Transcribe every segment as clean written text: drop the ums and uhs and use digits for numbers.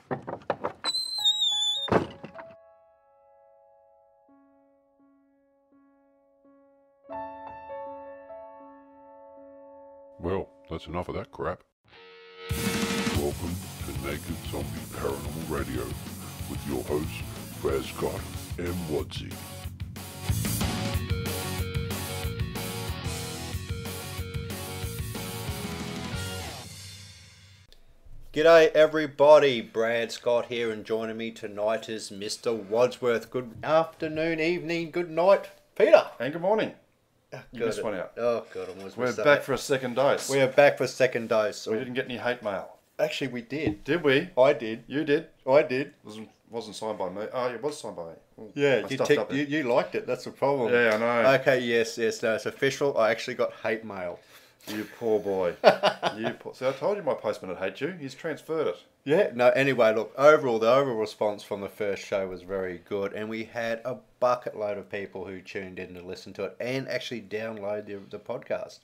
Well, that's enough of that crap. Welcome to Naked Zombie Paranormal Radio with your hosts, Brad Scott and Wadsy. G'day everybody, Brad Scott here, and joining me tonight is Mr. Wadsworth. Good afternoon, evening, good night, Peter. And good morning. You missed one out. Oh God, I was We're back for a second dose. We are back for a second dose. We didn't get any hate mail. Actually, we did. Did we? I did. You did? I did. Wasn't signed by me. Oh, it was signed by me. Ooh, Yeah, I you liked it. That's the problem. Yeah, I know. Okay, yes, no, it's official. I actually got hate mail. You poor boy. See, I told you my postman would hate you. He's transferred it. Yeah, no, anyway, look, the overall response from the first show was very good, and we had a bucket load of people who tuned in to listen to it and actually download the podcast.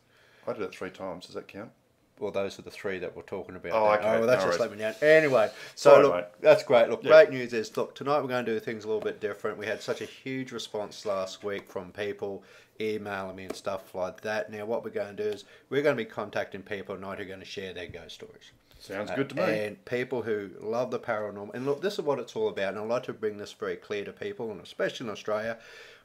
I did it 3 times. Does that count? Well, those are the 3 that we're talking about. Oh, now. okay. Well, that's No just worries. let me down. Anyway, so Sorry, look, mate. that's great. Look, Yeah. Great news is, look, tonight we're going to do things a little bit different. We had such a huge response last week from people emailing me and stuff like that. Now, what we're going to do is we're going to be contacting people tonight who are going to share their ghost stories. Sounds good to me. And people who love the paranormal. And look, this is what it's all about. And I'd like to bring this very clear to people, and especially in Australia.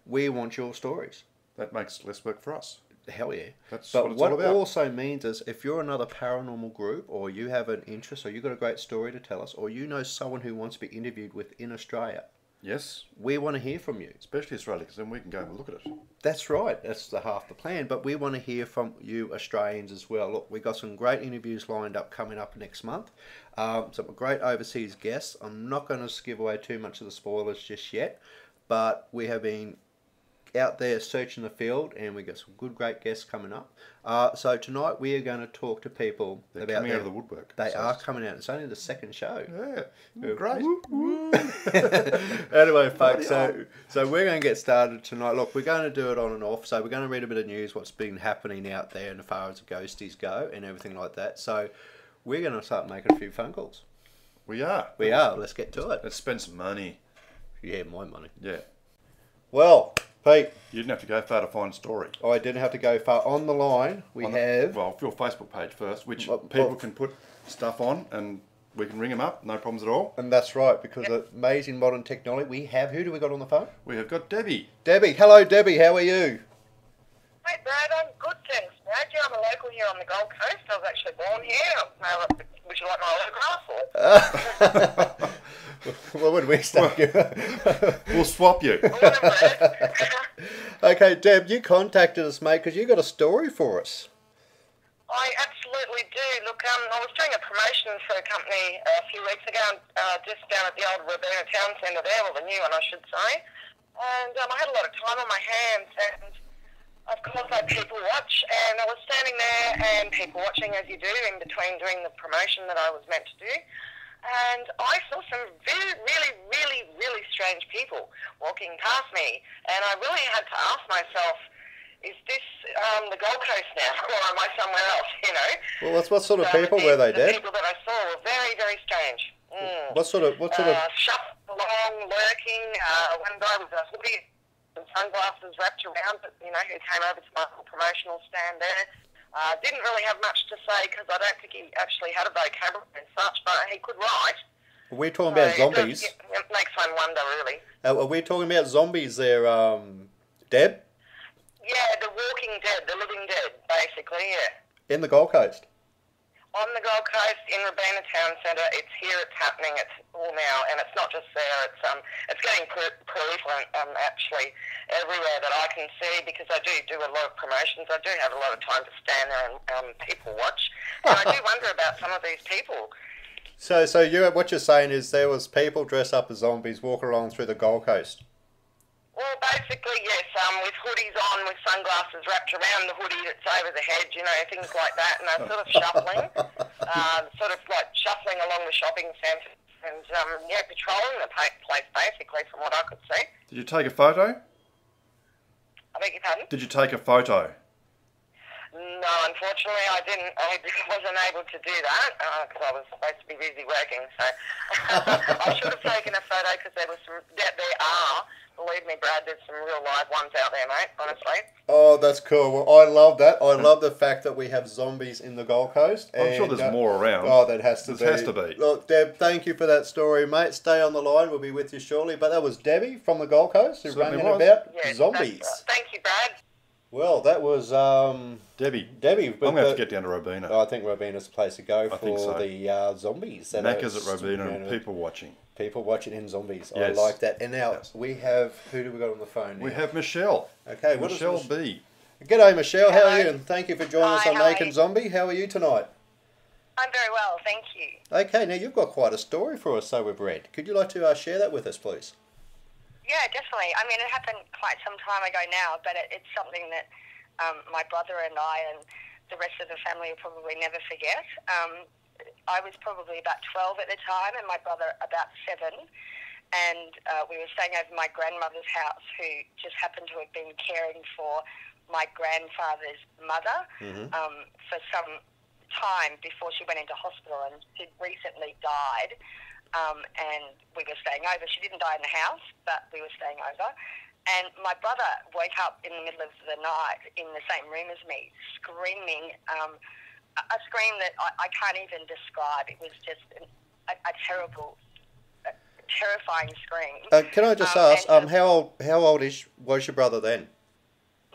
We want your stories. That makes less work for us. Hell yeah. That's but what it's all about. also means is if you're another paranormal group, or you have an interest, or you've got a great story to tell us, or you know someone who wants to be interviewed within Australia, Yes. we want to hear from you. Especially Australia, because then we can go and look at it. That's right. That's the half the plan. But we want to hear from you Australians as well. Look, we've got some great interviews lined up coming up next month. Some great overseas guests. I'm not going to give away too much of the spoilers just yet, but we have been out there searching the field, and we got some good, great guests coming up. So tonight we are going to talk to people They're about coming out of the woodwork. They are coming out. It's only the second show. Yeah. Great. Anyway, folks, so we're going to get started tonight. Look, we're going to do it on and off. So we're going to read a bit of news, what's been happening out there and as far as the ghosties go and everything like that. So we're going to start making a few phone calls. We are. Let's get to it. Let's spend some money. Yeah, my money. Yeah. Well, Pete, You didn't have to go far to find a story. I didn't have to go far. On the line, Well, your Facebook page first, which people can put stuff on, and we can ring them up, no problems at all. And that's right, because of amazing modern technology, we have, who do we got on the phone? We have got Debbie. Debbie. Hello, Debbie. How are you? Hey Brad, I'm good, thanks. Brad, yeah, I'm a local here on the Gold Coast. I was actually born here. Would you like my autograph? Or? Well, when we start We'll swap you. Okay, Deb, you contacted us, mate, because you got a story for us. I absolutely do. Look, I was doing a promotion for a company a few weeks ago, just down at the old Roberta Town Centre there, or the new one, I should say. And I had a lot of time on my hands, and of course I people watch, and I was standing there and people watching as you do in between doing the promotion that I was meant to do. And I saw some really strange people walking past me, and I really had to ask myself, is this the Gold Coast now, or am I somewhere else, you know? Well, what sort of people were they, The Deb? people that I saw were very strange. What sort of? Shuffling along, lurking. One guy with a hoodie and sunglasses wrapped around, but, you know, who came over to my little promotional stand there. Didn't really have much to say because I don't think he actually had a vocabulary and such, but he could write. Are we talking about zombies? It makes one wonder, really. Are we talking about zombies there, Deb? Yeah, the walking dead, the living dead, basically, yeah. In the Gold Coast? On the Gold Coast, in Roberta Town Centre, it's here, it's happening, it's all now, and it's not just there, it's getting prevalent, actually, everywhere that I can see, because I do a lot of promotions. I do have a lot of time to stand there and people watch, and I do wonder about some of these people. So what you're saying is there was people dressed up as zombies walking along through the Gold Coast? Well, basically, yes, with hoodies on, with sunglasses wrapped around the hoodie that's over the head, you know, things like that, and they're sort of shuffling, shuffling along the shopping centre, and, patrolling the place, basically, from what I could see. Did you take a photo? I beg your pardon? Did you take a photo? No, unfortunately I didn't. I wasn't able to do that because I was supposed to be busy working. So I should have taken a photo because there are. Believe me, Brad, there's some real live ones out there, mate, honestly. Oh, that's cool. Well, I love that. I love the fact that we have zombies in the Gold Coast. I'm sure there's more around. Oh, that has to be. There has to be. Look, Deb, thank you for that story, mate. Stay on the line. We'll be with you shortly. But that was Debbie from the Gold Coast who rang in about zombies. Thank you, Brad. Well, that was Debbie. Debbie. I'm going to have to get down to Robina. I think Robina's the place to go for think so. the zombies. Macca's at Robina and people watching. People watching in zombies. Yes. I like that. And now we have, who do we got on the phone now? We have Michelle. Okay, Michelle B. G'day, Michelle. Hello. How are you? And thank you for joining us on Naked Zombie. How are you tonight? I'm very well, thank you. Okay, now you've got quite a story for us, so we've read. Could you like to share that with us, please? Yeah, definitely. I mean, it happened quite some time ago now, but it's something that my brother and I and the rest of the family will probably never forget. I was probably about 12 at the time and my brother about 7. And we were staying over my grandmother's house, who just happened to have been caring for my grandfather's mother for some time before she went into hospital, and she'd recently died. And we were staying over. She didn't die in the house, but we were staying over. And my brother woke up in the middle of the night in the same room as me, screaming, a scream that I can't even describe. It was just a terrifying scream. Can I just ask, how old was your brother then?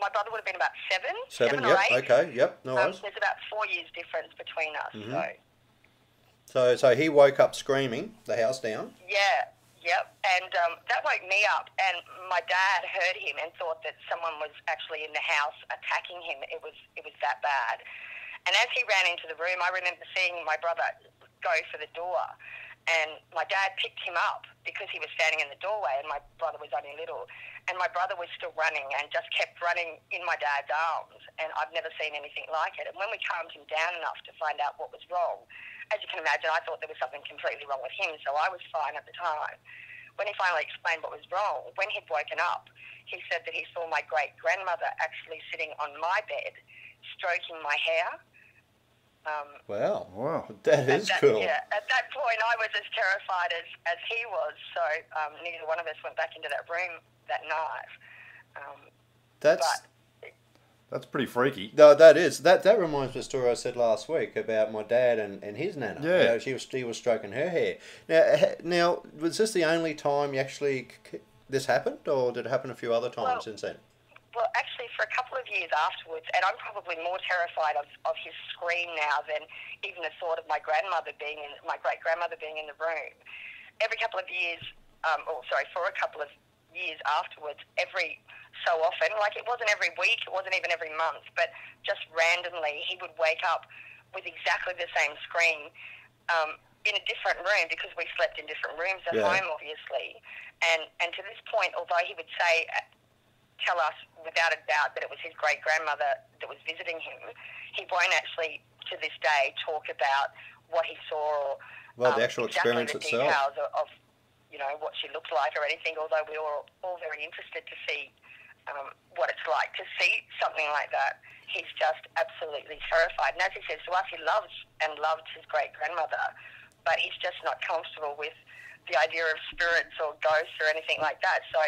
My brother would have been about 7. 7, 7 or 8. Okay, yep, no worries. There's about 4 years difference between us, So he woke up screaming, the house down? Yeah, yep. And that woke me up, and my dad heard him and thought that someone was actually in the house attacking him. It was that bad. And as he ran into the room, I remember seeing my brother go for the door, and my dad picked him up because he was standing in the doorway, and my brother was only little. And my brother was still running and just kept running in my dad's arms, and I've never seen anything like it. And when we calmed him down enough to find out what was wrong, as you can imagine, I thought there was something completely wrong with him, so I was fine at the time. When he finally explained what was wrong, when he'd woken up, he said that he saw my great-grandmother actually sitting on my bed, stroking my hair. Wow, that is cool. Yeah, at that point I was as terrified as he was, so neither one of us went back into that room that night. That's pretty freaky. No, that is. That reminds me of the story I said last week about my dad and his nana. Yeah. You know, he was stroking her hair. Now, was this the only time this happened, or did it happen a few other times since then? Well, actually, for a couple of years afterwards, and I'm probably more terrified of his scream now than even the thought of my great grandmother being in the room. Every couple of years, for a couple of years afterwards, every so often, like it wasn't every week, it wasn't even every month, but just randomly, he would wake up with exactly the same scream in a different room, because we slept in different rooms at home, obviously. And to this point, although he would tell us without a doubt that it was his great-grandmother that was visiting him, he won't actually, to this day, talk about what he saw or the actual experience exactly the itself. details of what she looked like or anything, although we were all very interested to see what it's like to see something like that. He's just absolutely terrified. And as he says to us, he loves and loved his great-grandmother, but he's just not comfortable with the idea of spirits or ghosts or anything like that. So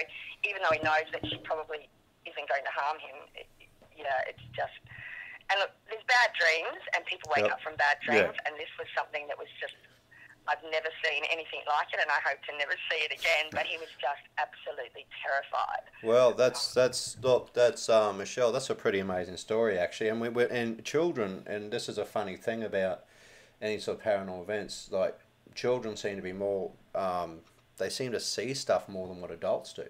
even though he knows that she probably isn't going to harm him, it's just... And look, there's bad dreams, and people wake up from bad dreams, and this was something that was just... I've never seen anything like it, and I hope to never see it again, but he was just absolutely terrified. Well, that's Michelle, that's a pretty amazing story, actually. And children, and this is a funny thing about any sort of paranormal events, like children seem to be more... they seem to see stuff more than what adults do,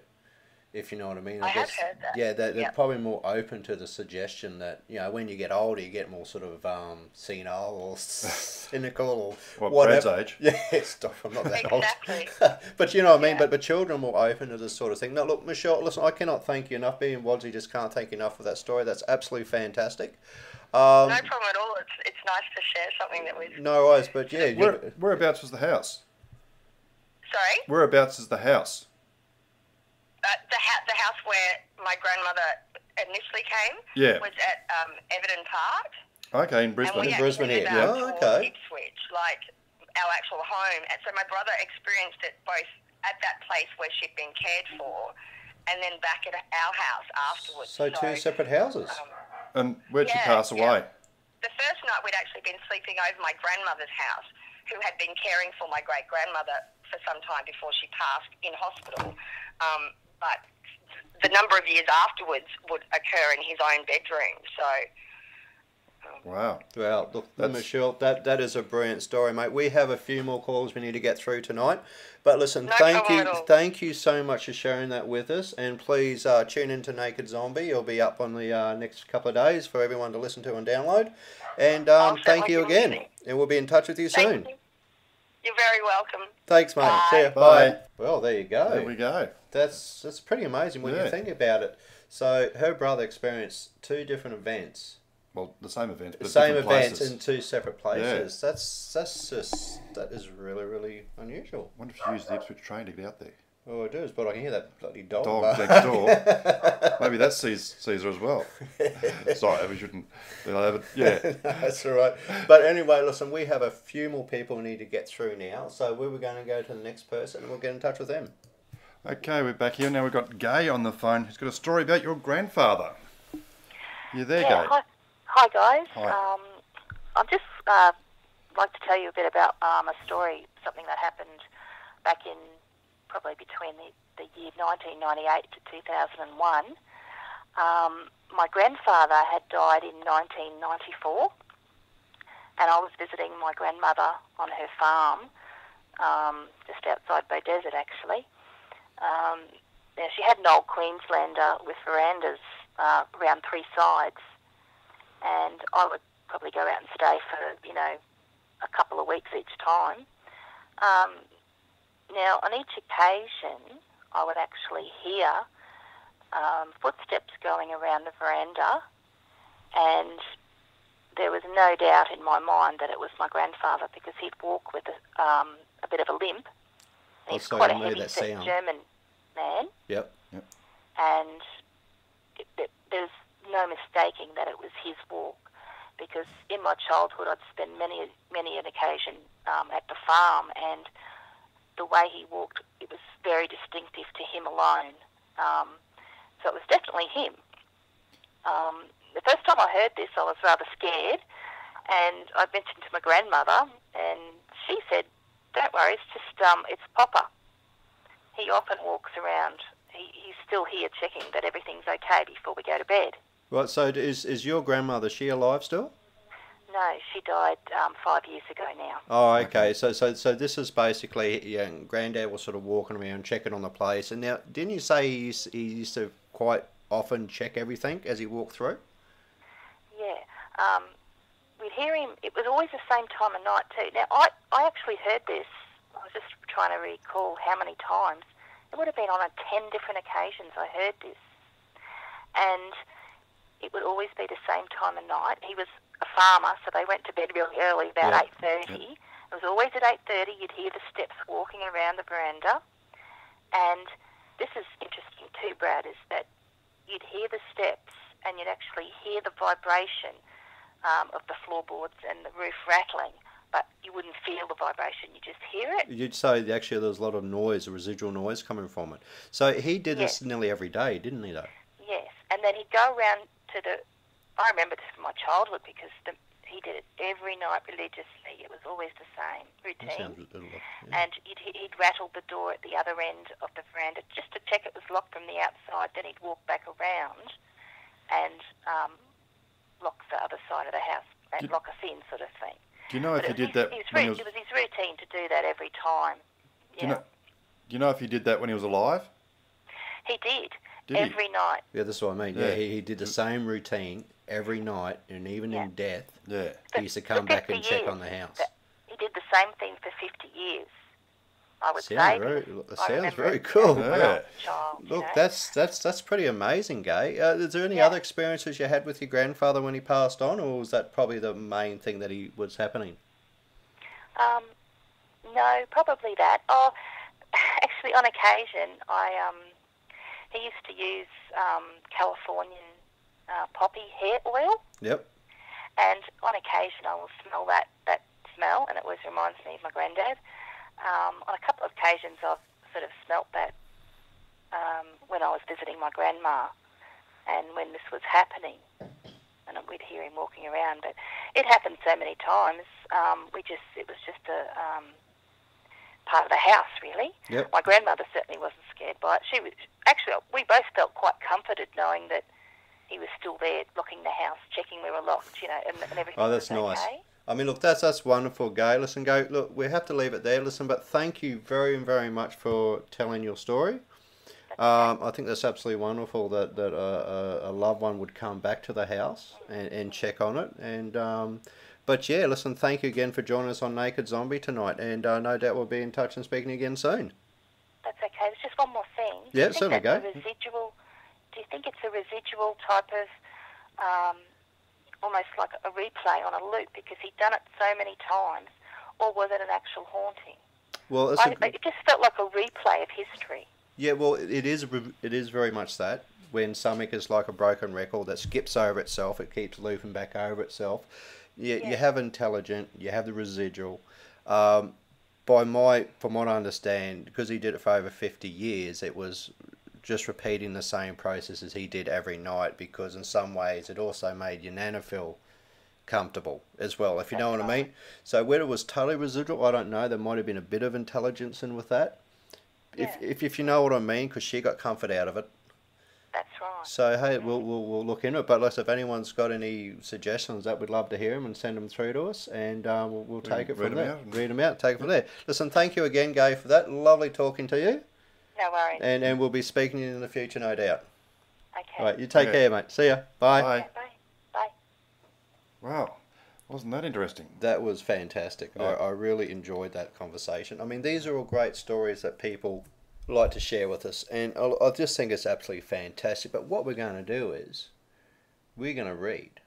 if you know what I mean. I have heard that. Yeah, they're probably more open to the suggestion that, when you get older, you get more sort of senile or cynical or whatever. Brad's age. Yeah, stop, I'm not that Exactly. old. But you know what I mean? But children are more open to this sort of thing. Now, look, Michelle, listen, I cannot thank you enough. Being Wadsy, just can't thank you enough for that story. That's absolutely fantastic. No problem at all. It's nice to share something that we've... No worries, but yeah. Whereabouts was the house? Sorry? Whereabouts is the house? the house where my grandmother initially came was at Everton Park. Okay, in Brisbane. And we Brisbane actually here. moved out towards Ipswich, like our actual home. And so my brother experienced it both at that place where she'd been cared for, and then back at our house afterwards. So two separate houses. And where'd she pass away? The first night we'd actually been sleeping over my grandmother's house, who had been caring for my great-grandmother for some time before she passed in hospital. But the number of years afterwards would occur in his own bedroom. So. Wow. Well, look, Michelle, that is a brilliant story, mate. We have a few more calls we need to get through tonight. But listen, thank you so much for sharing that with us. And please tune into Naked Zombie. It'll be up on the next couple of days for everyone to listen to and download. And thank you again. And we'll be in touch with you soon. Thank you. You're very welcome. Thanks, mate. Bye. See you. Bye. Well, there you go. There we go. That's pretty amazing when you think about it. So her brother experienced two different events. Well, the same event, but same different events places. in two separate places. Yeah. That is really, really unusual. I wonder if she used the Ipswich train to get out there. Oh, it does, but I can hear that bloody dog. Dog next door. Maybe that sees her as well. Sorry, we shouldn't. Yeah. That's all right. But anyway, listen, we have a few more people we need to get through now. So we were going to go to the next person and we'll get in touch with them. Okay, we're back here now. We've got Gay on the phone who's got a story about your grandfather. You there, Gay? Hi guys. Hi. I'd just like to tell you a bit about a story, something that happened back in probably between the year 1998 to 2001. My grandfather had died in 1994, and I was visiting my grandmother on her farm, just outside Bay Desert actually. Now she had an old Queenslander with verandas around three sides, and I would probably go out and stay for, a couple of weeks each time. Now, on each occasion, I would actually hear footsteps going around the veranda, and there was no doubt in my mind that it was my grandfather because he'd walk with a bit of a limp. He's quite a heavy-set German man. Yep. And there's no mistaking that it was his walk, because in my childhood I'd spend many an occasion at the farm, and the way he walked, it was very distinctive to him alone. So it was definitely him. The first time I heard this, I was rather scared, and I mentioned to my grandmother, and she said, "Don't worry, it's just it's Papa. He often walks around. He's still here checking that everything's okay before we go to bed." Right, so is your grandmother, she alive still? No, she died 5 years ago now. Oh, okay. So this is basically, Granddad was sort of walking around checking on the place. And now, didn't you say he used to quite often check everything as he walked through? Yeah. We'd hear him. It was always the same time of night too. Now, I actually heard this. I was just trying to recall how many times. It would have been on 10 different occasions I heard this. And it would always be the same time of night. He was a farmer, so they went to bed really early, about 8:30. It was always at 8:30 you'd hear the steps walking around the veranda. And this is interesting too, Brad, is that you'd hear the steps and you'd actually hear the vibration of the floorboards and the roof rattling, but you wouldn't feel the vibration, you just hear it. You'd say actually there was a lot of noise, a residual noise coming from it. So he did this nearly every day, didn't he, though? Yes, and then he'd go around to I remember this from my childhood because he did it every night religiously. It was always the same routine. And he'd rattle the door at the other end of the veranda just to check it was locked from the outside. Then he'd walk back around and lock the other side of the house and lock us in, sort of thing. Do you know if he did that? It was his routine to do that every time. Do you know if he did that when he was alive? He did. Every night. Yeah, that's what I mean. Yeah, he did the same routine every night, and even in death, he used to come back and check on the house. He did the same thing for 50 years, I would say. Sounds very cool. Yeah. Look, that's pretty amazing, Gay. Is there any other experiences you had with your grandfather when he passed on, or was that probably the main thing that was happening? No, probably that. Oh, actually, on occasion, he used to use Californian poppy hair oil. Yep. And on occasion I will smell that smell, and it always reminds me of my granddad. On a couple of occasions I've sort of smelt that when I was visiting my grandma, and when this was happening, and we'd hear him walking around. But it happened so many times. It was just a part of the house, really. Yep. My grandmother certainly wasn't scared by it. We both felt quite comforted knowing that he was still there, locking the house, checking we were locked, and everything. Oh, that's was nice. okay. I mean, look, that's wonderful, Gay. Listen, Gay, look, we have to leave it there. Listen, but thank you very, very much for telling your story. I think that's absolutely wonderful that a loved one would come back to the house and check on it. And but yeah, listen, thank you again for joining us on Naked Zombie tonight. And no doubt we'll be in touch and speaking again soon. That's okay. There's just one more thing. Yeah, certainly, Gay. Do you think it's a residual type of, almost like a replay on a loop because he'd done it so many times, or was it an actual haunting? Well, it just felt like a replay of history. Yeah, well, it is very much that. When something is like a broken record that skips over itself, it keeps looping back over itself. You have intelligent, you have the residual. From what I understand, because he did it for over 50 years, it was just repeating the same processes he did every night, because in some ways it also made your nana feel comfortable as well, if you know what I mean. So whether it was totally residual, I don't know. There might have been a bit of intelligence in with that. Yeah. If you know what I mean, because she got comfort out of it. That's right. So hey, we'll look into it. But listen, if anyone's got any suggestions, that we'd love to hear them and send them through to us, and we'll take it from there. Read them out, take it from there. Listen, thank you again, Gay, for that. Lovely talking to you. No worries. And we'll be speaking to you in the future, no doubt. Okay. All right, you take care, mate. See ya. Bye. Bye. Okay, bye. Wow, wasn't that interesting? That was fantastic. Yeah. I really enjoyed that conversation. I mean, these are all great stories that people like to share with us, and I just think it's absolutely fantastic. But what we're going to do is we're going to read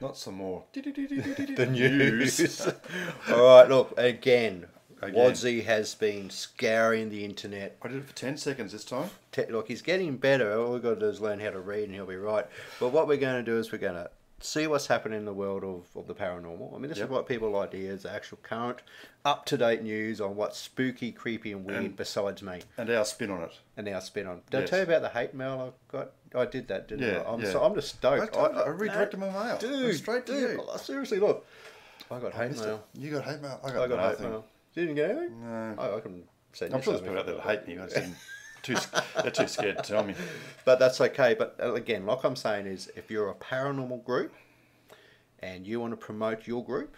Not some more. the news. All right, look, again, Wadsy has been scouring the internet. I did it for 10 seconds this time. Look, he's getting better. All we've got to do is learn how to read and he'll be right. But what we're going to do is we're going to see what's happening in the world of the paranormal. I mean, this is what people like to hear, is the actual current, up-to-date news on what's spooky, creepy and weird besides me. And our spin on it. And our spin on. Did I tell you about the hate mail I got? I did that, didn't I? I'm just stoked. I redirected my mail. Dude, straight to you. Seriously, look. I got hate mail. You got hate mail? I got got hate mail. You didn't get anything? No. I can send I'm you sure there's something. people out there that hate me. I just didn't, they're too scared to tell me. But that's okay. But again, like I'm saying is, if you're a paranormal group and you want to promote your group,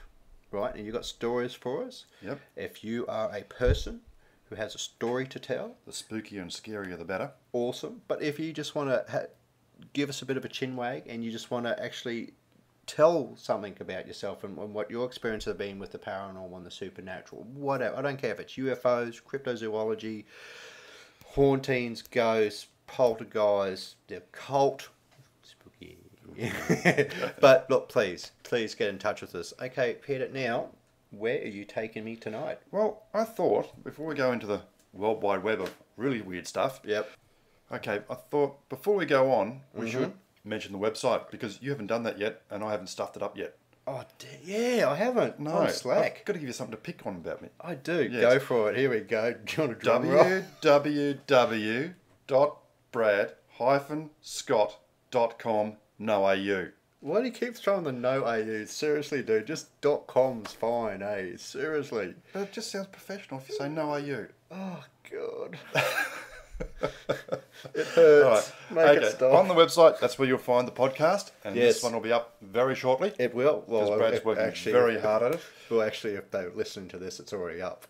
right, and you've got stories for us, if you are a person who has a story to tell, The spookier and scarier the better. awesome. But if you just want to give us a bit of a chin wag and you just want to actually tell something about yourself and what your experience has been with the paranormal and the supernatural, whatever. I don't care if it's UFOs, cryptozoology, hauntings, ghosts, poltergeists, the occult, spooky. But look, please get in touch with us. Okay, Peter, now, where are you taking me tonight? Well, I thought, before we go into the World Wide Web of really weird stuff, okay, I thought before we go on, we should mention the website, because you haven't done that yet, and I haven't stuffed it up yet. Oh, yeah, I haven't. No, I'm slack. I've got to give you something to pick on about me. I do. Yes. Go for it. Here we go. Do you want a drum roll? www.brad-scott.com no-au. Why do you keep throwing the no AU? Seriously, dude. Just .com's fine, eh? Seriously. But it just sounds professional if you say no-au. Oh, God. It hurts. Right. Make it stop. On the website, that's where you'll find the podcast, and this one will be up very shortly. It will. Because Well, Brad's working very hard at it. Well, actually, if they're listening to this, it's already up.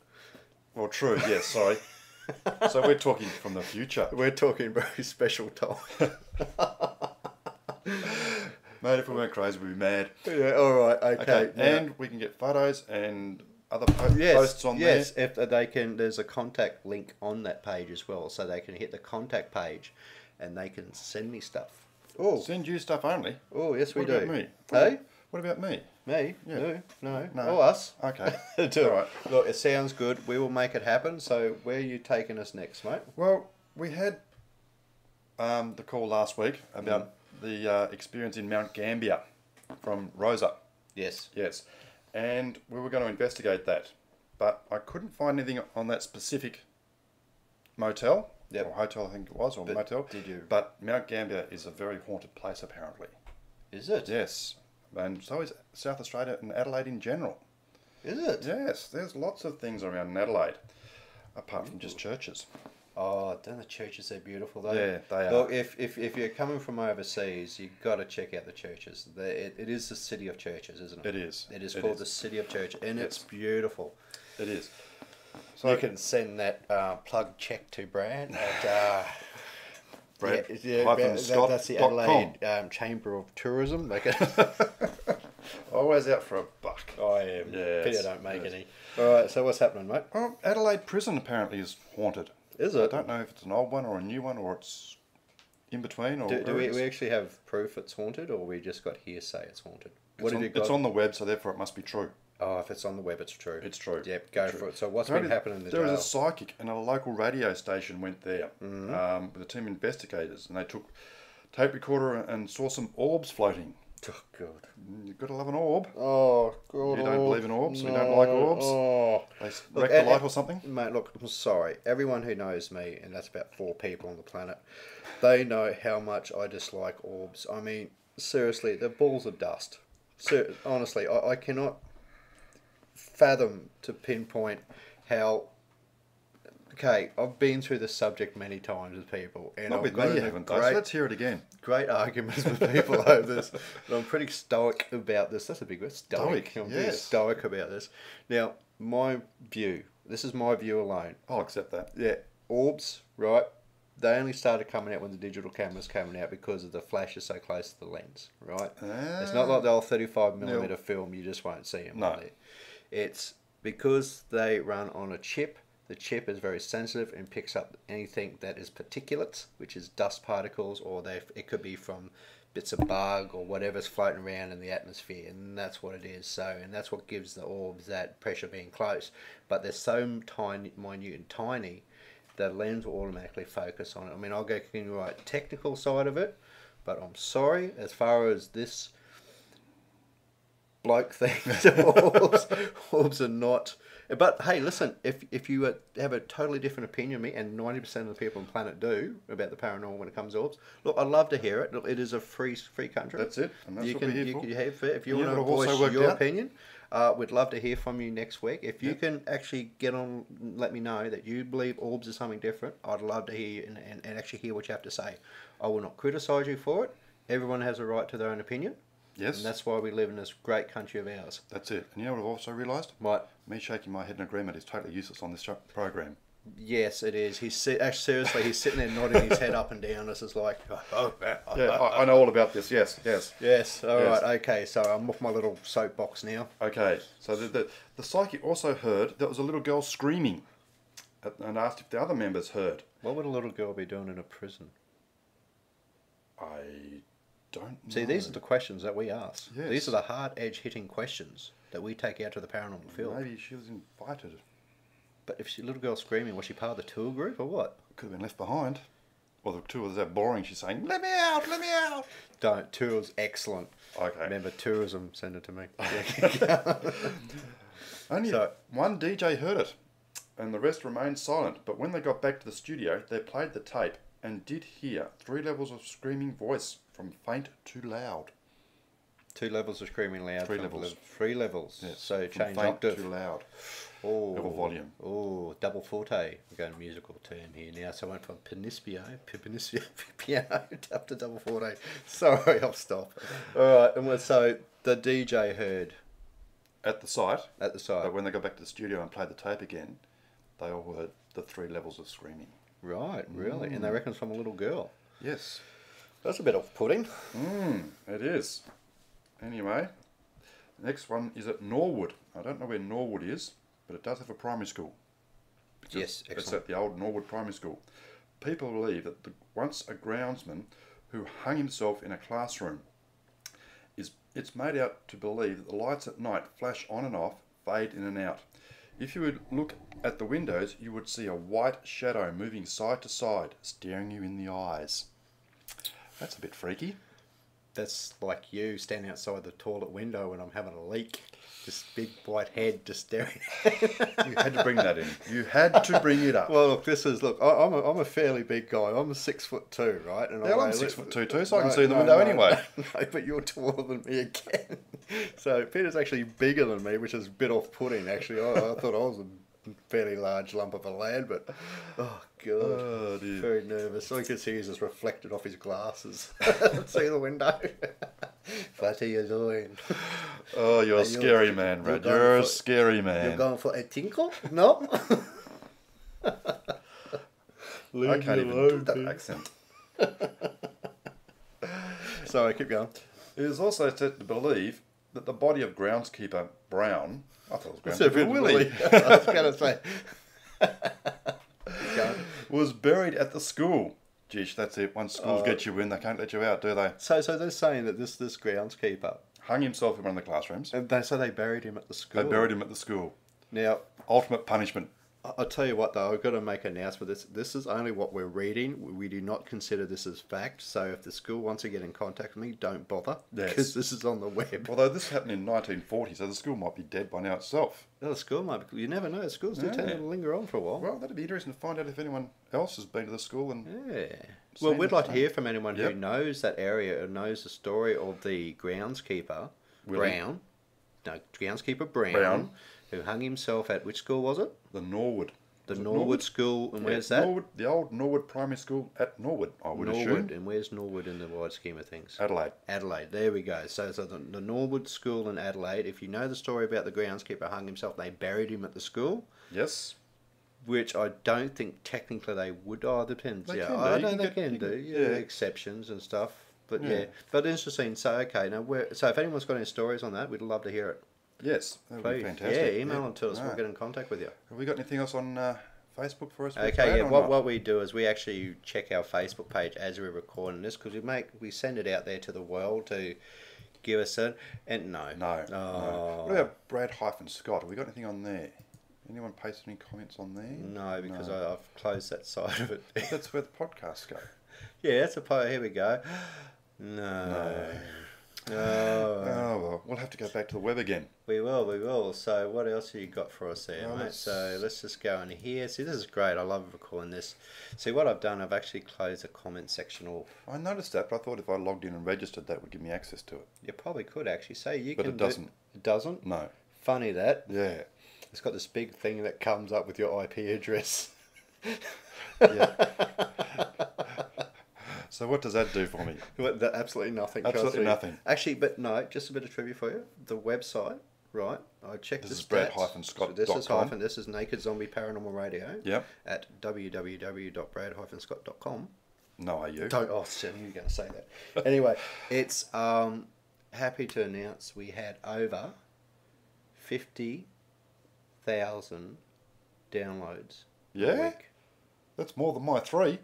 Well, true, yes, sorry. So we're talking from the future. We're talking very special time. Mate, if we weren't crazy, we'd be mad. Yeah, all right, okay. And we can get photos and other posts on there. Yes, if they can, there's a contact link on that page as well, so they can hit the contact page and they can send me stuff. Oh, send you stuff only. Oh, yes, we what do. About me? Hey? What about me? Me? Yeah. No. No. Oh, us. Okay. Do All right. Look, it sounds good. We will make it happen. So where are you taking us next, mate? Well, we had the call last week about the experience in Mount Gambier from Rosa. Yes. Yes. And we were going to investigate that. But I couldn't find anything on that specific motel. Yep. Or hotel, I think it was, or But motel. did you- But Mount Gambier is a very haunted place, apparently. Is it? Yes. And so is South Australia and Adelaide in general. Is it? Yes, there's lots of things around in Adelaide, apart from just churches. Oh, don't the churches, they're beautiful though. Yeah, they are. Look, if you're coming from overseas, you've got to check out the churches. It is the city of churches, isn't it? It is. It is called the city of churches, and it's beautiful. It is. So you can send that plug check to Brad at that's the Adelaide Chamber of Tourism. They can Always out for a buck. I am. Yes, Pity I don't make yes. any. All right, so what's happening, mate? Well, Adelaide Prison apparently is haunted. Is I it? don't know if it's an old one or a new one or it's in between. Or Do we actually have proof it's haunted, or we just got hearsay it's haunted? It's on the web, so therefore it must be true. Oh, if it's on the web, it's true. It's true. Yep, go True. for it. So what's Apparently been happening in the There jail? was a psychic and a local radio station went there with a team of investigators, and they took tape recorder and saw some orbs floating. Oh, God. You've got to love an orb. Oh, God. You don't believe in orbs? You don't like orbs? Oh. They wreck the light or something? Mate, look, I'm sorry. Everyone who knows me, and that's about 4 people on the planet, they know how much I dislike orbs. I mean, seriously, they're balls of dust. Honestly, I cannot fathom to pinpoint how... Okay, I've been through this subject many times with people, and Not I've with got me, you into haven't, though. So let's hear it again. great arguments with people over this. And I'm pretty stoic about this. That's a big word. Stoic. I'm pretty yes. stoic about this. Now, my view. This is my view alone. I'll accept that. Yeah, orbs, right? They only started coming out when the digital cameras coming out because of the flash is so close to the lens, right? It's not like the old 35mm film. You just won't see them. No. It's because they run on a chip. The chip is very sensitive and picks up anything that is particulates, which is dust particles, or it could be from bits of bug or whatever's floating around in the atmosphere, and that's what it is. So, and that's what gives the orbs that pressure being close. But they're so tiny, minute and tiny, the lens will automatically focus on it. I mean, I'll go into the right technical side of it, but I'm sorry, as far as this bloke thing, orbs are not... But hey, listen, if you have a totally different opinion than me, and 90% of the people on the planet do about the paranormal when it comes to orbs, look, I'd love to hear it. Look, it is a free country. That's it. And that's you what can, we're here for. you have if you And want to you've also voice worked your out. opinion, we'd love to hear from you next week. If you can actually get on, let me know that you believe orbs are something different. I'd love to hear you and actually hear what you have to say. I will not criticise you for it. Everyone has a right to their own opinion. Yes. And that's why we live in this great country of ours. That's it. And you know what I've also realised? Right. Me shaking my head in agreement is totally useless on this program. Yes, it is. Actually, seriously, he's sitting there nodding his head up and down. This is like, Yeah, I know all about this. Yes. yes. All Yes. right. Okay. So I'm off my little soapbox now. Okay. So the psychic also heard there was a little girl screaming and asked if the other members heard. What would a little girl be doing in a prison? I don't know. See, these are the questions that we ask. Yes. These are the hard edge hitting questions that we take out to the paranormal field. Maybe she was invited. But if she little girl screaming, was she part of the tour group or what? Could have been left behind. Or the tour was that boring. She's saying, "Let me out! Let me out!" Don't. Tour's excellent. Okay. Remember, tourism, send it to me. Only So- one DJ heard it, and the rest remained silent. But when they got back to the studio, they played the tape and did hear 3 levels of screaming voice from faint to loud. 2 levels of screaming loud. 3 from levels. 3 levels. Yes, So from change faint octave. to loud. Oh, Level volume. Oh, double forte. We're going musical term here now. So I went from piano up to double forte. Sorry, I'll stop. All right, and so the DJ heard At the site, at the side. but when they got back to the studio and played the tape again, they all heard the 3 levels of screaming. Right, really? And they reckon it's from a little girl. Yes. That's a bit off-putting. It is. Anyway, the next one is at Norwood. I don't know where Norwood is, but it does have a primary school. Yes, It's excellent. at the old Norwood Primary School. People believe that once a groundsman who hung himself in a classroom, it's made out to believe that the lights at night flash on and off, fade in and out. If you would look at the windows, you would see a white shadow moving side to side, staring you in the eyes. That's a bit freaky. That's like you standing outside the toilet window when I'm having a leak. This big white head just staring. You had to bring that in. You had to bring it up. Well, look, I'm a fairly big guy. I'm 6'2", right? And Yeah, I'm 6'2" too, so I can see the window anyway. No, but you're taller than me again. So Peter's actually bigger than me, which is a bit off-putting, actually. I thought I was a fairly large lump of a lad, but oh god, Oh, dear. very nervous. All you can see is just reflected off his glasses. See the window. What are you doing? Oh, you're a scary man, Brad. You're a scary man. You're going for a tinkle? No. I can't even do that accent. Sorry, keep going. It is also said to believe that the body of groundskeeper Brown, I thought it was Except groundskeeper for Willie, I was going to say. was buried at the school. Geesh, that's it. Once schools get you in, they can't let you out, do they? So they're saying that this groundskeeper, Hung himself in one of the classrooms. and so they buried him at the school. They buried him at the school. Now, Ultimate punishment. I'll tell you what though, I've got to make an announcement. This is only what we're reading. We do not consider this as fact. So if the school wants to get in contact with me, don't bother. Yes. Because this is on the web. Although this happened in 1940, so the school might be dead by now itself. Well, the school might be, you never know. Schools do tend to linger on for a while. Well, that'd be interesting to find out if anyone else has been to the school and Yeah. Well, seen we'd it. like to hear from anyone who Yep. knows that area and knows the story of the groundskeeper, Willie. groundskeeper Brown, Brown. who hung himself at which school was it? the Norwood. The Was it Norwood School, and Yeah, where's that? Norwood, the old Norwood Primary School at Norwood, I would Norwood, assume. and where's Norwood in the wide scheme of things? Adelaide. Adelaide, there we go. So the Norwood School in Adelaide, if you know the story about the groundskeeper hung himself, they buried him at the school, Yes. which I don't think technically they would. Oh, depends. They Yeah, can do. I You know can they get- can you do. can- Yeah, yeah. exceptions and stuff. But Yeah. yeah, but interesting. So okay, now so if anyone's got any stories on that, we'd love to hear it. Yes, that would be Please, fantastic. yeah, email them to us. Ah. We'll get in contact with you. Have we got anything else on Facebook for us? with Okay, Brad yeah. or What not? we do is we actually check our Facebook page as we're recording this because we send it out there to the world to give us a no. No. Oh. What about Brad-Scott? Have we got anything on there? Anyone pasted any comments on there? No, because I've closed that side of it. That's where the podcasts go. Yeah, that's a part. Here we go. No. Oh, well, we'll have to go back to the web again. We will. So what else have you got for us there, Well, mate? let's- So let's just go in here. See, this is great. I love recording this. See, what I've done, I've actually closed the comment section off. I noticed that, but I thought if I logged in and registered, that would give me access to it. You probably could actually say you But can it doesn't. It doesn't? No. Funny that. Yeah. It's got this big thing that comes up with your IP address. Yeah. So what does that do for me? Absolutely nothing. Absolutely trust me. nothing. Actually, but no, just a bit of trivia for you. The website, right? I checked This the is stats. brad-scott.com. So this is Naked Zombie Paranormal Radio. Yep. At www.brad-scott.com. No, are you? Don't. Oh, shit, you're going to say that. Anyway, it's happy to announce we had over 50,000 downloads. A Yeah? week. That's more than my 3.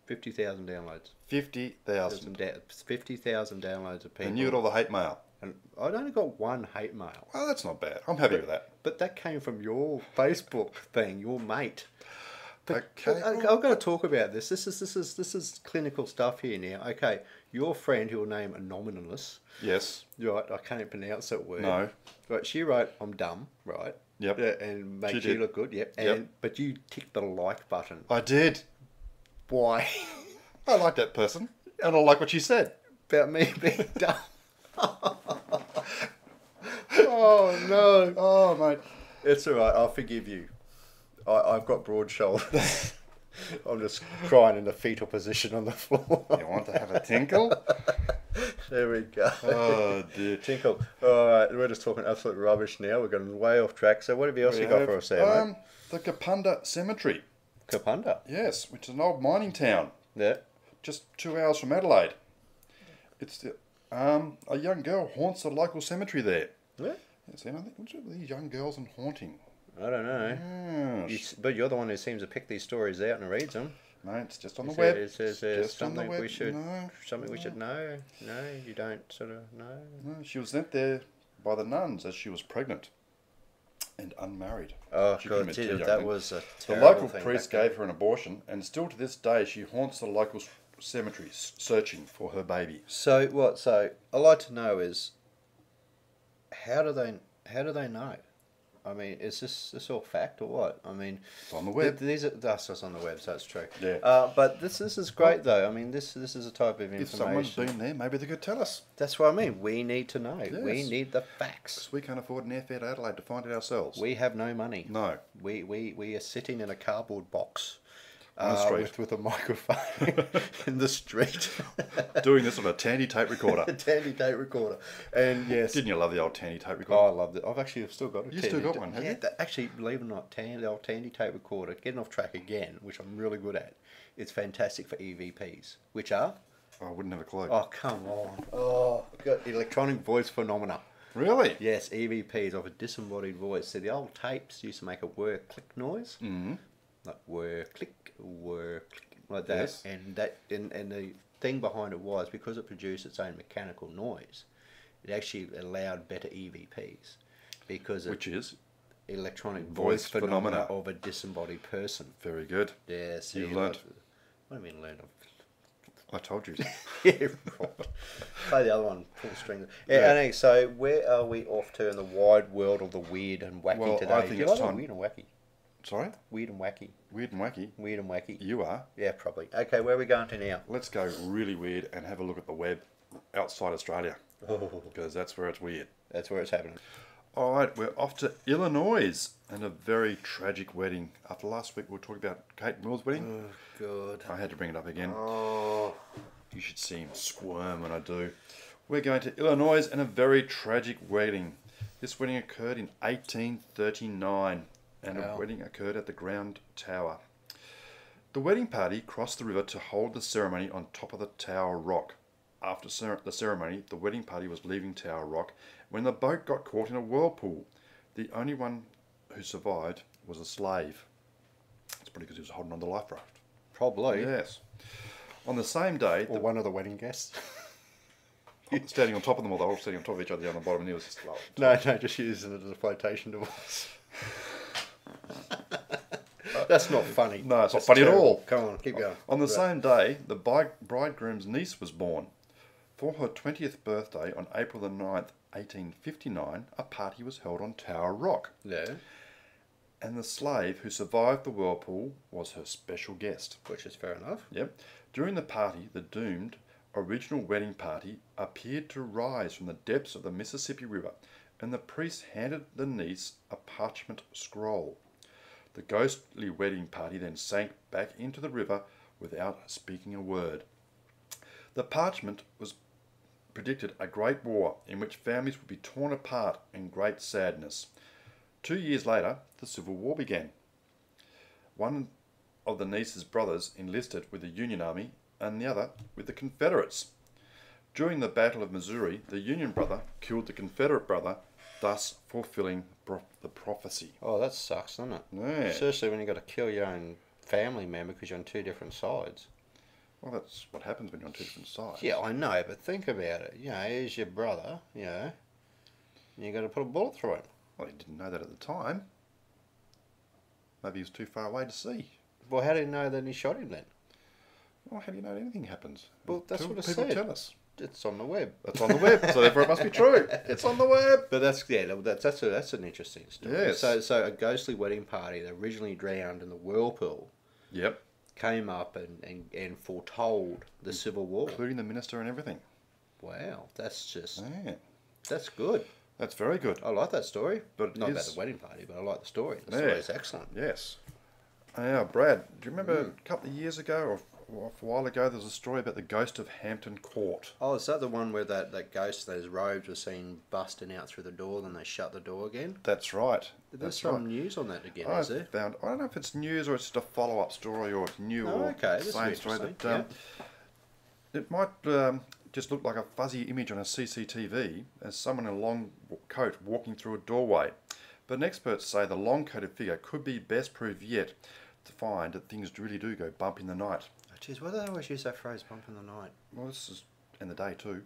50,000 downloads. 50,000. 50,000 downloads of people. And you got all the hate mail. And I'd only got one hate mail. Well, that's not bad. I'm happy with that. But that came from your Facebook thing, your mate. But Okay. I've got to talk about this. This is clinical stuff here now. Okay, your friend who will name Anonymous. Yes. Right, I can't pronounce that word. No. Right, she wrote, "I'm dumb." Right. Yep. Yeah, and makes She you did. look good. Yep. Yep. And but you ticked the like button. I did. Why? I like that person. And I like what she said. About me being dumb. Oh no. Oh, mate. It's all right. I'll forgive you. I've got broad shoulders. I'm just crying in the fetal position on the floor. You want to have a tinkle? There we go. Oh, dear. Tinkle. All right, we're just talking absolute rubbish now. We're going way off track. So what have you else you got for us there, mate? The Kapunda Cemetery. Kapunda. Yes, which is an old mining town. Yeah. Just 2 hours from Adelaide. It's a young girl haunts the local cemetery there. Yeah. Yes, and I think what's with these young girls and haunting? I don't know. Yes. But you're the one who seems to pick these stories out and reads them. No, it's just on the Is web. there It's just on the something web. we should No, know? No, you don't sort of know. no, she was sent there by the nuns as she was pregnant and unmarried. Oh She god, couldn't have too young that then. was a The terrible local thing priest back then. gave her an abortion, and still to this day she haunts the local cemeteries searching for her baby. So what? So I'd like to know is how do they know? I mean, is this all fact or what? I mean, It's on the web. That's what's on the web, so it's true. Yeah. But this is great though. I mean, this is a type of information. If someone's been there, maybe they could tell us. That's what I mean. We need to know. Yes. We need the facts. We can't afford an airfare to Adelaide to find it ourselves. We have no money. No. We are sitting in a cardboard box. On the street. With a microphone in the street. Doing this on a Tandy tape recorder. A Tandy tape recorder. And yes. Didn't you love the old Tandy tape Oh, recorder? I loved it. I've still got it. You still got one, have you? Actually, believe it or not, the old Tandy tape recorder, getting off track again, which I'm really good at. It's fantastic for EVPs, which are? I wouldn't have a clue. Oh, come on. Oh, got electronic voice phenomena. Really? Yes, EVPs of a disembodied voice. So the old tapes used to make a whir click noise. Mm-hmm. Like whir click, like that. Yes. And the thing behind it was because it produced its own mechanical noise, it actually allowed better EVPs because Which is? Electronic Voice voice phenomena phenomena. of a disembodied person. Very good. Yeah, see, You've learnt. What do you mean learn? I told you. Yeah, right. Play the other one, full string. Yeah, Yeah. anyway, so where are we off to in the wide world of the weird and wacky Well, today? I think Do you it's like time- weird and wacky. Sorry? Weird and wacky. Weird and wacky. Weird and wacky. You are. Yeah, probably. Okay, where are we going to now? Let's go really weird and have a look at the web outside Australia. Oh, Because that's where it's weird. that's where it's happening. All right, we're off to Illinois and a very tragic wedding. After last week, we were talking about Kate Moore's wedding. Oh, God. I had to bring it up again. Oh. You should see him squirm when I do. We're going to Illinois and a very tragic wedding. This wedding occurred in 1839 and Wow. a wedding occurred at the Ground Tower. The wedding party crossed the river to hold the ceremony on top of the Tower Rock. After the ceremony, the wedding party was leaving Tower Rock when the boat got caught in a whirlpool. The only one who survived was a slave. It's probably because he was holding on the life raft. Probably. Yes. On the same day, Or one of the wedding guests. standing on top of them, or they were all standing on top of each other on the bottom, and he was just like, No, just using it as a flotation device. That's not funny. No, it's not That's funny at terrible. all. Come on, keep going. On the Right. same day, the bridegroom's niece was born. For her 20th birthday on April the 9th, 1859, a party was held on Tower Rock, Yeah, and the slave who survived the whirlpool was her special guest. which is fair enough. Yep. During the party, the doomed original wedding party appeared to rise from the depths of the Mississippi River, and the priest handed the niece a parchment scroll. The ghostly wedding party then sank back into the river without speaking a word. The parchment was predicted a great war in which families would be torn apart in great sadness. 2 years later, the Civil War began. One of the niece's brothers enlisted with the Union Army and the other with the Confederates. During the Battle of Missouri, the Union brother killed the Confederate brother, thus fulfilling the prophecy. Oh, that sucks, doesn't it? Yeah. Especially when you got to kill your own family member because you're on two different sides. Well, that's what happens when you're on two different sides. Yeah, I know, but think about it. You know, here's your brother, you know, and you got to put a bullet through him. Well, he didn't know that at the time. Maybe he was too far away to see. Well, how do you know that he shot him then? Well, how do you know anything happens? Well, that's Until what I people said. tell us. It's on the web. That's on the web, so therefore it must be true. It's on the web. But that's an interesting story. Yes. So a ghostly wedding party that originally drowned in the whirlpool Yep. came up and foretold the Civil War. Including the minister and everything. Wow, that's Yeah. that's good. That's very good. I like that story. But it Not about is- the wedding party, but I like the story. The Yeah. story is excellent. Yes. Now, Brad, do you remember a couple of years ago or a while ago, there was a story about the ghost of Hampton Court? Oh, is that the one where that ghost, those robes were seen busting out through the door, then they shut the door again? That's right. There's That's some right. news on that again, I is there? found. I don't know if it's news or it's just a follow-up story or it's new Oh, or okay, this is same story. interesting, It might just look like a fuzzy image on a CCTV as someone in a long coat walking through a doorway. But experts say the long-coated figure could be best proof yet to find that things really do go bump in the night. Oh, geez, why do they always use that phrase, bump in the night? Well, this is in the day too.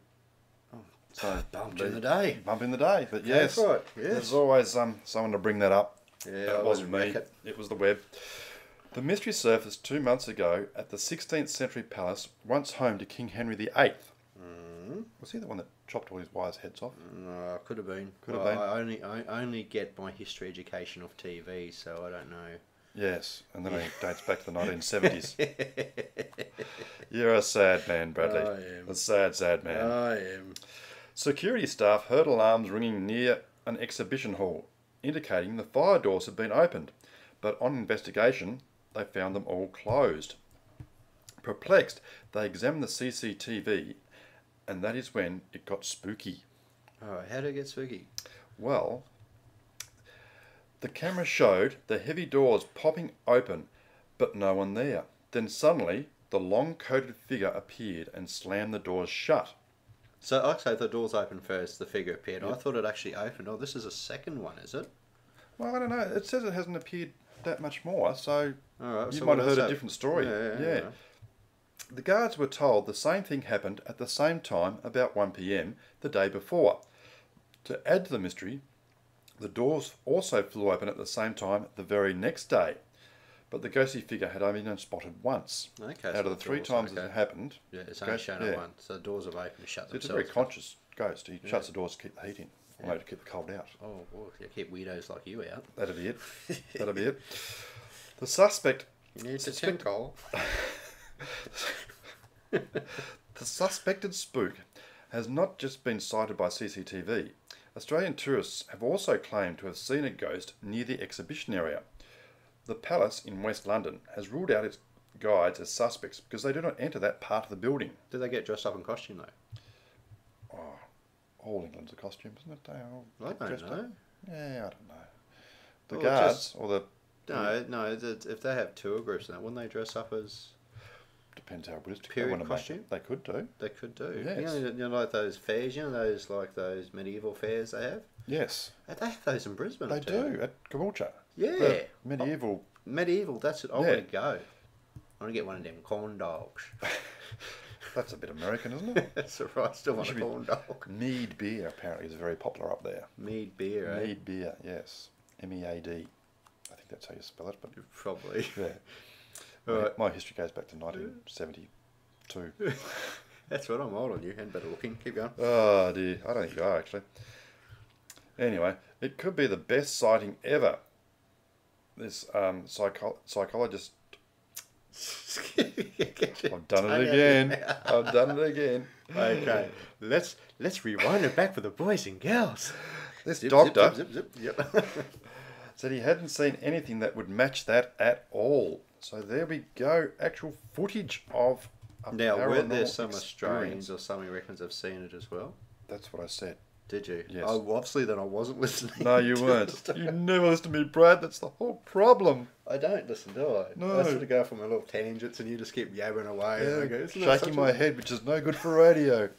Oh, So bump in the day. Bump in the day, but yes, That's right, yes. there's always someone to bring that up. Yeah, And I it wasn't would me. wreck it. It was the web. The mystery surfaced 2 months ago at the 16th century palace, once home to King Henry VIII. Was he the one that chopped all his wives' heads off? No, could have been. Could have been. I only get my history education off TV, so I don't know. Yes, and then it dates back to the 1970s. You're a sad man, Bradley. I am. A sad, sad man. I am. Security staff heard alarms ringing near an exhibition hall, indicating the fire doors had been opened, but on investigation, they found them all closed. Perplexed, they examined the CCTV, and that is when it got spooky. Oh, how did it get spooky? Well, the camera showed the heavy doors popping open, but no one there. Then suddenly, the long-coated figure appeared and slammed the doors shut. So, okay, the doors opened first, the figure appeared. Yep. I thought it actually opened. Oh, this is a second one, is it? Well, I don't know. It says it hasn't appeared that much more, so right, you so might have heard a that? different story. Yeah. The guards were told the same thing happened at the same time, about 1 p.m, the day before. To add to the mystery, the doors also flew open at the same time the very next day, but the ghostly figure had only been spotted once. Okay. Out of the 3 times that it happened. Yeah, it's only shown at once. So the doors have opened and shut So it's themselves. a very conscious ghost. He shuts the doors to keep the heat in, or maybe to keep the cold out. Oh, well, you keep weirdos like you out. That'd be it. That'd be it. The suspect... You need to tinkle. The suspected spook has not just been sighted by CCTV. Australian tourists have also claimed to have seen a ghost near the exhibition area. The palace in West London has ruled out its guides as suspects because they do not enter that part of the building. Do they get dressed up in costume though? Oh, all England's a costume, isn't it? They all I don't dressed know. up. Yeah, I don't know. The Well, guards just- or the... No. If they have tour groups and that, wouldn't they dress up as? Depends how realistic they Period want to make costume? it. They could do. They could do. Yes. You know, like those fairs. You know, those medieval fairs they have. Yes. They have those in Brisbane. They I tell you. do at Caboolture. Yeah. The medieval... Medieval. That's it. I Yeah. want to go. I want to get one of them corn dogs. That's a bit American, isn't it? That's all right. Still want a should be- corn dog. Mead beer apparently is very popular up there. Mead beer. Eh? Mead beer, yes. MEAD. I think that's how you spell it, but Probably. yeah. Right. My history goes back to 1972. That's right. I'm old on you and better looking. Keep going. Oh dear, I don't think you are actually. Anyway, it could be the best sighting ever. This psychologist. I've done it again. I've done it again. Okay, let's rewind it back for the boys and girls. This Zip, doctor zip, zip, zip, zip. Yep. said he hadn't seen anything that would match that at all. So there we go. Actual footage of a Now, were there paranormal some experience. Australians or some Americans have seen it as well? That's what I said. Did you? Yes. Oh, obviously then I wasn't listening. No, you to weren't. the story. You never listen to me, Brad. That's the whole problem. I don't listen, do I? No. I sort of go for my little tangents and you just keep yabbering away. And I go, "Isn't that Shaking such my a-" head, which is no good for radio,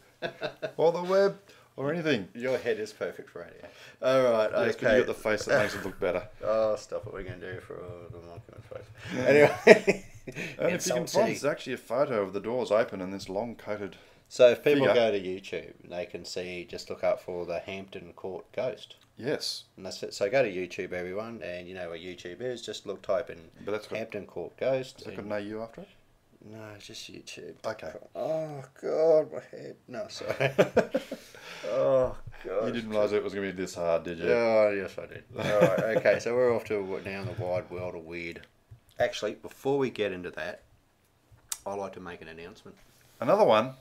or the web, or anything. Your head is perfect for radio. All right, Yes, but okay. you got the face that makes it look better. Oh, stuff what we're going to do for the monument face. Anyway. And in if you can Salt find, City. there's actually a photo of the doors open and this long-coated... So if people figure. go to YouTube, they can see, just look up for the Hampton Court Ghost. Yes. And that's it. So go to YouTube, everyone, and you know what YouTube is. Just type in But that's got, Hampton Court Ghost. has that got and- an AU after it? No, it's just YouTube. Okay. Oh, God, my head. No, sorry. Oh, God. You didn't realise it was going to be this hard, did you? Oh, yes, I did. All right, okay, so we're off to down the wide world of weird. Actually, before we get into that, I'd like to make an announcement. Another one?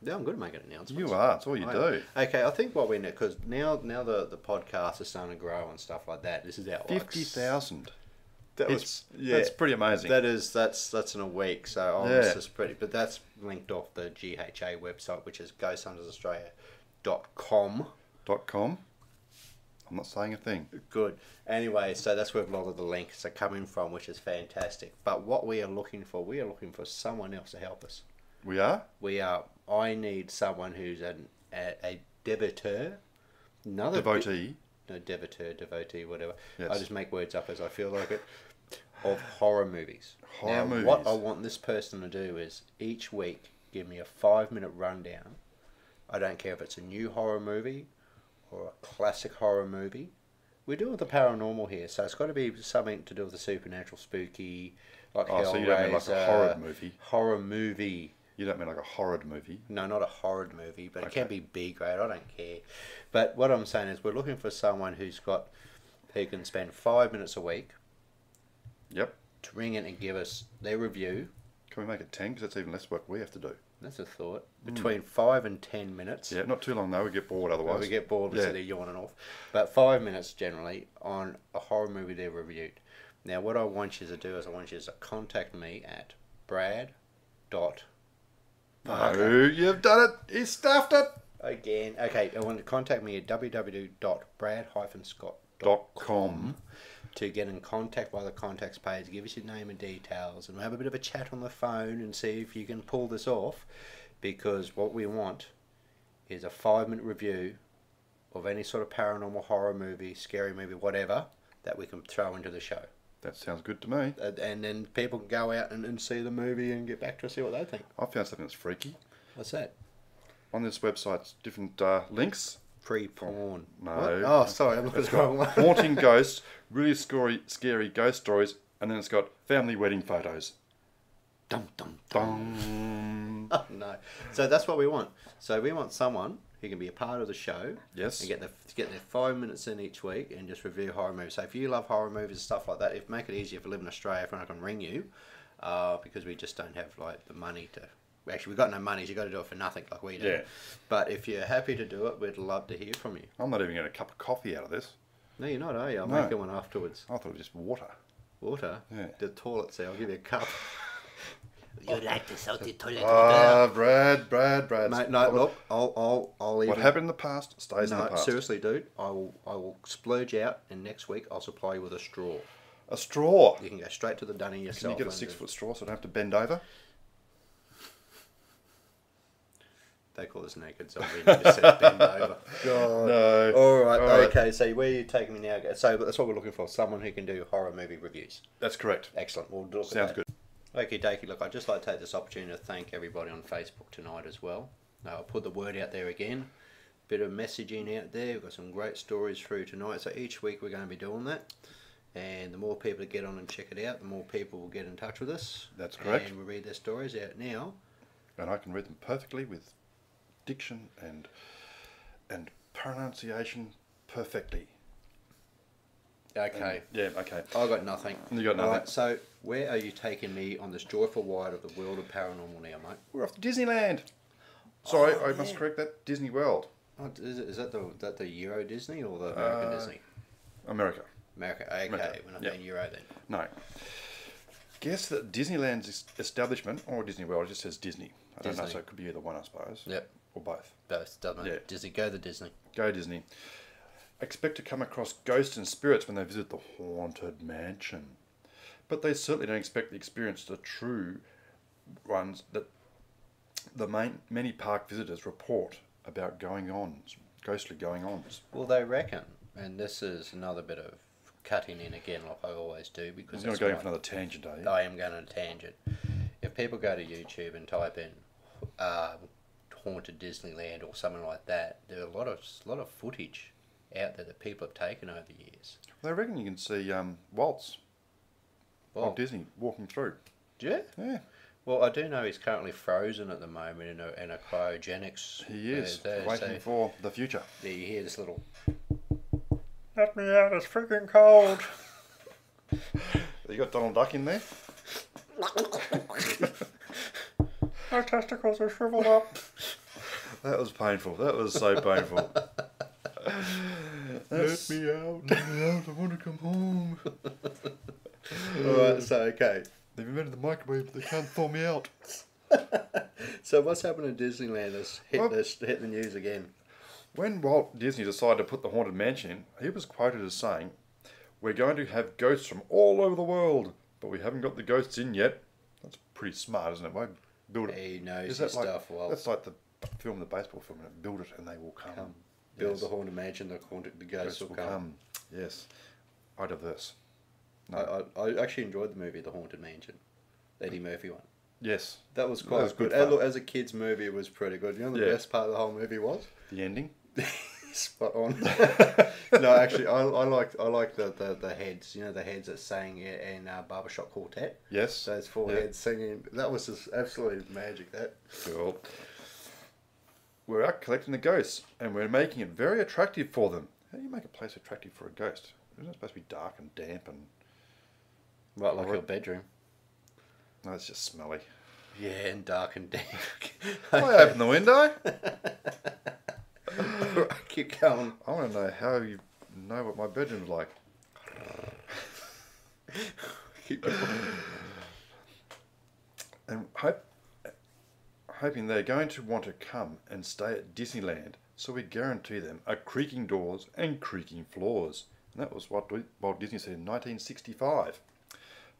Yeah, I'm good at making announcements. You are. It's all you I do. am. Okay, I think what we know, because now the podcast is starting to grow and stuff like that. This is our 50,000. That was It's, yeah. That's pretty amazing. That's in a week. So Yeah. it's just pretty. But that's linked off the GHA website, which is ghosthuntersaustralia.com. .com. I'm not saying a thing. Good. Anyway, so that's where a lot of the links are coming from, which is fantastic. But what we are looking for someone else to help us. We are? I need someone who's a devoteur. Another Devotee. devotee, whatever. Yes. I just make words up as I feel like it. Of horror movies. Horror movies. What I want this person to do is each week give me a 5-minute rundown. I don't care if it's a new horror movie or a classic horror movie. We're doing the paranormal here, so it's got to be something to do with the supernatural, spooky, Like Oh, so you don't mean like a horror movie? Horror movie. You don't mean like a horror movie? No, not a horror movie, but it can be B grade. I don't care. But what I'm saying is, we're looking for someone who can spend 5 minutes a week. Yep. To ring in and give us their review. Can we make it 10? Because that's even less work we have to do. That's a thought. Between 5 and 10 minutes. Yeah, not too long though. We get bored otherwise. We get bored instead of yawning off. But 5 minutes generally on a horror movie they've reviewed. Now, what I want you to do is I want you to contact me at Brad. No, you've done it. You stuffed it. Again. Okay, I want to contact me at www.brad-scott.com to get in contact by the contacts page. Give us your name and details, and we'll have a bit of a chat on the phone and see if you can pull this off. Because what we want is a 5-minute review of any sort of paranormal horror movie, scary movie, whatever, that we can throw into the show. That sounds good to me. And then people can go out and see the movie and get back to us, see what they think. I found something that's freaky. What's that? On this website, different links. Free porn. No. What? Oh, sorry, I'm looking at the wrong one. Haunting ghosts, really scary ghost stories, and then it's got family wedding photos. Dum, dum, dum. Oh, no. So that's what we want. So we want someone who can be a part of the show. Yes. And get their 5 minutes in each week and just review horror movies. So if you love horror movies and stuff like that, make it easier if you live in Australia, if I can ring you, because we just don't have like the money to. Actually, we've got no money, so you've got to do it for nothing like we do. Yeah. But if you're happy to do it, we'd love to hear from you. I'm not even getting a cup of coffee out of this. No, you're not, are you? I'll make you one afterwards. I thought it was just water. Water? Yeah. The toilet seat, I'll give you a cup. You like the salty toilet water? Brad. Mate, no, look, I'll even... What happened in the past stays in the past. Seriously, dude, I will splurge out, and next week I'll supply you with a straw. A straw? You can go straight to the dunny yourself. Can you get a 6-foot straw so I don't have to bend over? They call us naked, so we need to set bend over. God. No. All right. Okay, so where are you taking me now? So that's what we're looking for, someone who can do horror movie reviews. That's correct. Excellent. We'll look Sounds at that. good. Okie dokie. Look, I'd just like to take this opportunity to thank everybody on Facebook tonight as well. I'll put the word out there again. Bit of messaging out there. We've got some great stories through tonight. So each week we're going to be doing that. And the more people that get on and check it out, the more people will get in touch with us. That's correct. And we read their stories out now. And I can read them perfectly with diction and pronunciation perfectly. Okay. Okay. I got nothing. You got nothing. Right, so where are you taking me on this joyful ride of the world of paranormal now, mate? We're off to Disneyland. Sorry, I must correct that. Disney World. Oh, is that the Euro Disney or the American Disney? America. America. Okay, America. we're not doing Euro then. No. Guess that Disneyland's establishment, or Disney World, it just says Disney. I don't know, so it could be either one, I suppose. Yep. Or both. Both, doesn't it? Yeah. Disney, go the Disney. Go Disney. Expect to come across ghosts and spirits when they visit the haunted mansion. But they certainly don't expect to experience the true ones that many park visitors report about ghostly going-ons. Well, they reckon, and this is another bit of cutting in again like I always do, because you're not going for another tangent, are you? I am going on a tangent. If people go to YouTube and type in haunted Disneyland or something like that, there are a lot of footage out there that people have taken over the years. They reckon you can see Walt Disney walking through. Do you? Yeah. Well, I do know he's currently frozen at the moment in a cryogenics. He is, waiting for the future. Yeah, you hear this little... Let me out, it's freaking cold. You got Donald Duck in there? My testicles are shriveled up. That was painful. That was so painful. Let me out. I want to come home. Alright, so okay. They've invented the microwave, but they can't thaw me out. So what's happened in Disneyland has hit the news again. When Walt Disney decided to put the Haunted Mansion in, he was quoted as saying, "We're going to have ghosts from all over the world, but we haven't got the ghosts in yet." That's pretty smart, isn't it? Why build it? He knows his stuff well. That's like the baseball film. Build it and they will come. Build the Haunted Mansion, the ghosts will come. Yes. I diverse. No. I actually enjoyed the movie The Haunted Mansion. The Eddie Murphy one. Yes. That was quite good. Look, as a kid's movie, it was pretty good. You know the best part of the whole movie was? The ending? Spot on. No, actually, I like the heads. You know, the heads that sang in Barbershop Quartet. Yes. Those four heads singing. That was just absolutely magic. That. Cool. We're out collecting the ghosts, and we're making it very attractive for them. How do you make a place attractive for a ghost? Isn't it supposed to be dark and damp and... Right, like your bedroom. No, it's just smelly. Yeah, and dark and damp. I open the window. Keep going. I want to know how you know what my bedroom's like. Keep going. And hoping they're going to want to come and stay at Disneyland, so we guarantee them a creaking doors and creaking floors. And that was what Walt Disney said in 1965.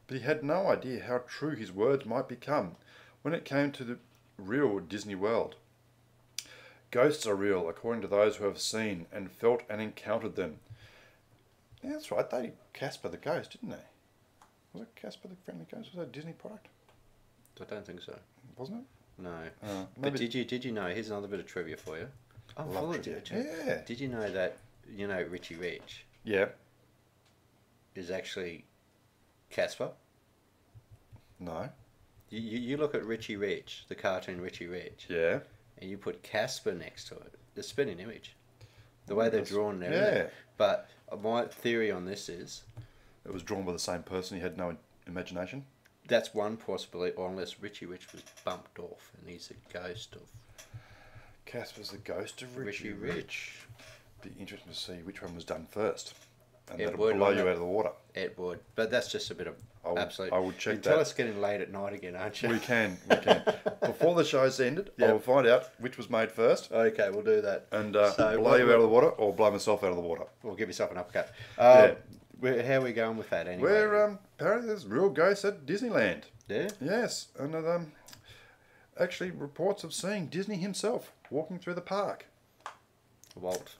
But he had no idea how true his words might become when it came to the real Disney World. Ghosts are real, according to those who have seen and felt and encountered them. Yeah, that's right. They Casper the Ghost, didn't they? Was it Casper the Friendly Ghost? Was that a Disney product? I don't think so. Wasn't it? No. Maybe. But did you know? Here's another bit of trivia for you. Oh, Love trivia. Yeah. Did you know that Richie Rich Yeah. is actually Casper? No. You look at Richie Rich, the cartoon Richie Rich, Yeah. and you put Casper next to it. The spinning image, the way they're drawn there. Yeah. But my theory on this is It was drawn by the same person. He had no imagination. that's one possibility, or unless Richie Rich was bumped off and he's a ghost of Casper's the ghost of Richie Rich. Be interesting to see which one was done first. And It that'll would, blow wouldn't you it? out of the water. It would, but that's just a bit of absolute. I would check you tell that. us getting late at night again, aren't you? We can. Before the show's ended, I Yep. will find out which was made first. Okay, we'll do that. And So blow you out of the water or blow myself out of the water. We'll give yourself an uppercut. Yeah. How are we going with that anyway? Where apparently there's real ghosts at Disneyland. Yeah? Yes, and actually reports of seeing Disney himself walking through the park. Walt.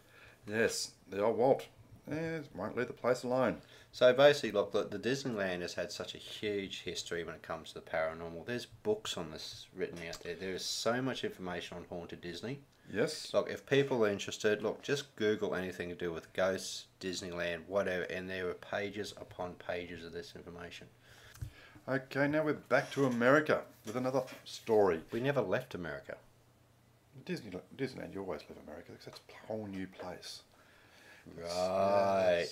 Yes, the old Walt. Yeah, won't leave the place alone. So basically, look, the Disneyland has had such a huge history when it comes to the paranormal. There's books on this written out there. There is so much information on Haunted Disney. Yes. Look, if people are interested, look, just Google anything to do with ghosts, Disneyland, whatever, and there are pages upon pages of this information. Okay, now we're back to America with another story. We never left America. Disneyland, you always live America because that's a whole new place. Right.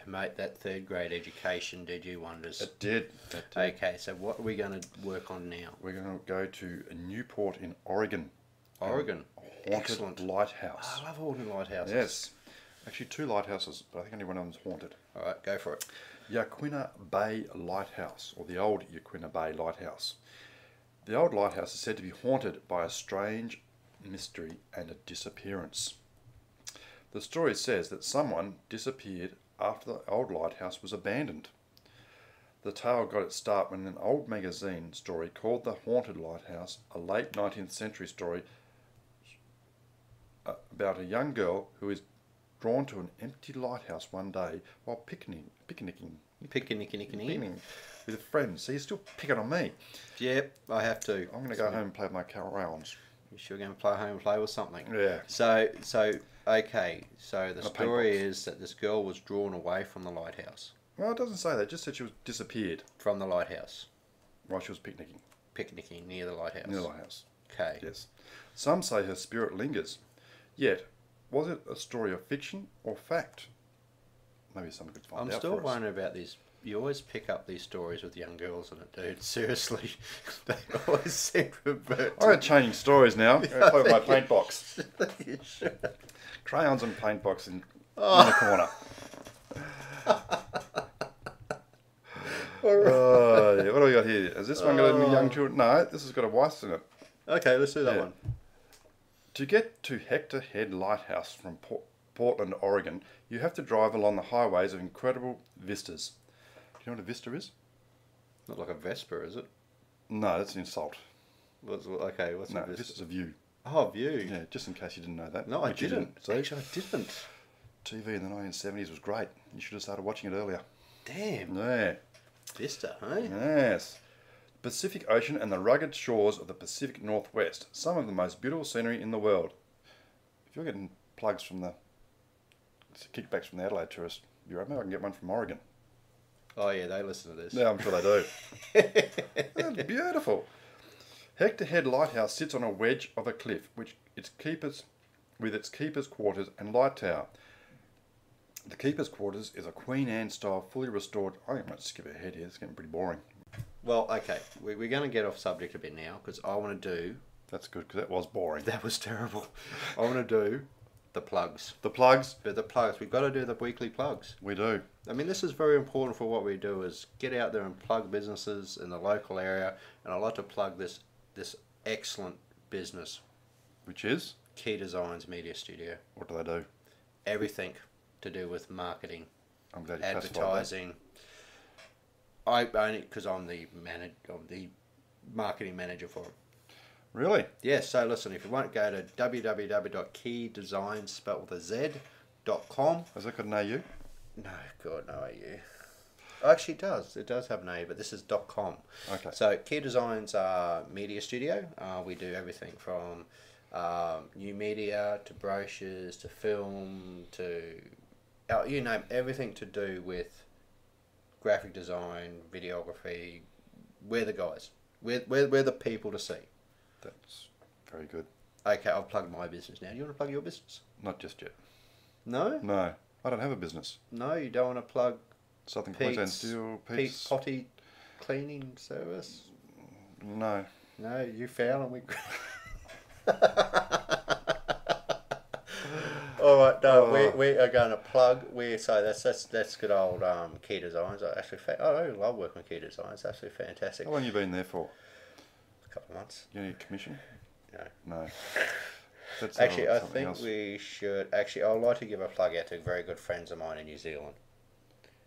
Mate, that third grade education did you wonders. It did. Okay, so what are we going to work on now? We're going to go to Newport in Oregon. Oregon. Haunted Excellent. lighthouse. I love haunted lighthouses. Yes. Actually, 2 lighthouses, but I think only one of them's haunted. All right, go for it. Yaquina Bay Lighthouse, or the old Yaquina Bay Lighthouse. The old lighthouse is said to be haunted by a strange mystery and a disappearance. The story says that someone disappeared after the old lighthouse was abandoned. The tale got its start when an old magazine story called The Haunted Lighthouse, a late 19th century story about a young girl who is drawn to an empty lighthouse one day while picnicking with a friend. So you're still picking on me. Yep, I have to. I'm going to go home and play with my crayons. You sure going to play home and play with something? Yeah. So okay. So the A story paintbox. is that this girl was drawn away from the lighthouse. Well, it doesn't say that. It just said she was disappeared From the lighthouse, while she was picnicking picnicking near the lighthouse. near the lighthouse. Okay. Yes. Some say her spirit lingers. Yet, was it a story of fiction or fact? Maybe someone could find I'm out still for us. wondering about these. You always pick up these stories with young girls in it, dude. Seriously, they always seem to revert. I'm changing stories now. I'm going to play with my paint box. You should. Crayons and paint box in the corner. Yeah, what do we got here? Has this one got any young children? No, this has got a wife in it. Okay, let's do that Yeah. one. To get to Hector Head Lighthouse from Portland, Oregon, you have to drive along the highways of incredible vistas. Do you know what a vista is? Not like a Vesper, is it? No, that's an insult. What's No, a this is a view. Oh, view. Yeah, just in case you didn't know that. No, I Which you didn't. See? Actually, I didn't. TV in the 1970s was great. You should have started watching it earlier. Damn. Yeah. Vista, hey? Yes. Pacific Ocean and the rugged shores of the Pacific Northwest. Some of the most beautiful scenery in the world. If you're getting plugs from the kickbacks from the Adelaide Tourist Bureau. Maybe I can get one from Oregon. Oh yeah, they listen to this. Yeah, I'm sure they do. That's beautiful. Hector Head Lighthouse sits on a wedge of a cliff, with its keeper's quarters and light tower. The keeper's quarters is a Queen Anne style, fully restored. I think I might skip ahead here. It's getting pretty boring. Well, okay, we're going to get off subject a bit now because I want to do. That's good because that was boring. That was terrible. I want to do the plugs. The plugs. But the plugs, we've got to do the weekly plugs. We do. I mean, this is very important for what we do. Is get out there and plug businesses in the local area, and I like to plug this excellent business, Which is? Key Designs Media Studio. What do they do? Everything to do with marketing, I'm glad you advertising. I only because I'm the marketing manager for it. Really? Yes. So listen, if you want, go to www.keydesigns spelled with a Z.com. Has that got an AU? No, God, no AU. Actually, it does. It does have an A, but this is .com. Okay. So Key Designs Media Studio. We do everything from new media to brochures to film to you name everything to do with graphic design, videography. We're the guys. We're the people to see. That's very good. Okay, I'll plug my business now. Do you want to plug your business? Not just yet. No? No. I don't have a business. No, you don't want to plug Southern Queensland Steel, Pete's Potty Cleaning Service? No. No, you found and we... Alright, no, we are going to plug. So that's good old Key Designs. I love working with Key Designs. It's absolutely fantastic. How long have you been there for? A couple of months. You need a commission? No. No. That's Actually, I something think else. we should... Actually, I'd like to give a plug out to very good friends of mine in New Zealand.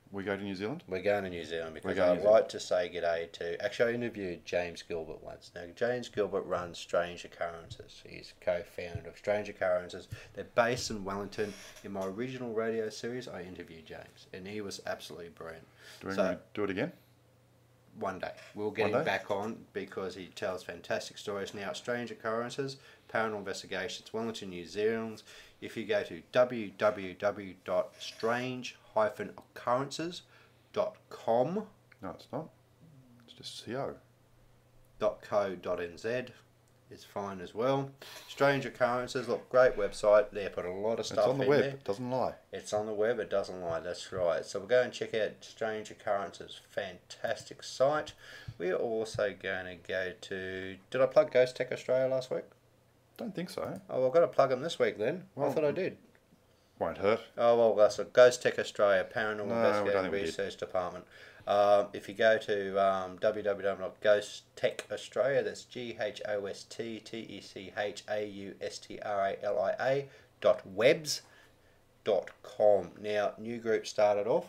We go to New Zealand? We're going to New Zealand because going to I'd New like to say g'day to... Actually, I interviewed James Gilbert once. Now, James Gilbert runs Strange Occurrences. He's co-founder of Strange Occurrences. They're based in Wellington. In my original radio series, I interviewed James, and he was absolutely brilliant. Do we do it again? One day. We'll get him back on because he tells fantastic stories. Now, Strange Occurrences, Paranormal Investigations, Wellington, New Zealand. If you go to www.strange-occurrences.com. No, it's not. It's just CO. .co.nz is fine as well. Strange Occurrences, look, great website. They put a lot of stuff It's on the in web. there. It doesn't lie. It's on the web, it doesn't lie, that's right. So we'll go and check out Strange Occurrences, fantastic site. We're also going to go to... Did I plug Ghost Tech Australia last week? Don't think so. Oh, well, I've got to plug them this week then. Well, I thought I did. Won't hurt. Oh, well, that's a Ghost Tech Australia, Paranormal No, Investigating Research Department. If you go to www.ghosttech Australia, that's GHOSTTechAustralia.webs.com. Now, new group started off.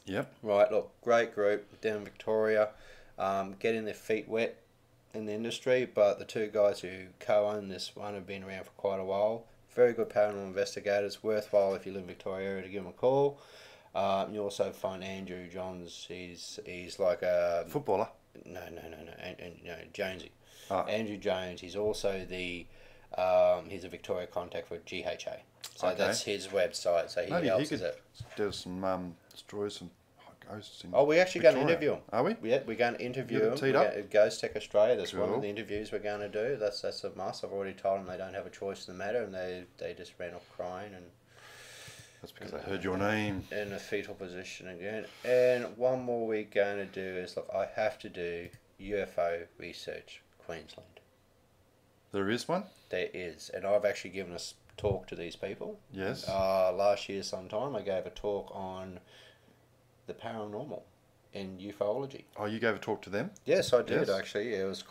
Yep. Right, look, great group down in Victoria, getting their feet wet in the industry, but the two guys who co-own this one have been around for quite a while. Very good paranormal investigators. Worthwhile if you live in Victoria area to give them a call. You also find Andrew Johns. He's like a Footballer? No, Jonesy. Ah. Andrew Jones. He's also he's a Victoria contact for GHA. So Okay. that's his website. So he Maybe helps he us could out. do some stories, some ghosts in Oh, we're actually going to Victoria. interview him. Are we? Yeah, we're going to interview You him. got it teed up? Ghost Tech Australia. That's one Cool. of the interviews we're going to do. That's a must. I've already told them they don't have a choice in the matter, and they just ran off crying and That's because I heard your name. in a fetal position again. And one more we're going to do is, look, I have to do UFO research Queensland. There is one? There is, and I've actually given a talk to these people. Yes. Last year sometime I gave a talk on the paranormal and ufology. Oh, you gave a talk to them? Yes, I did Yes. actually. It was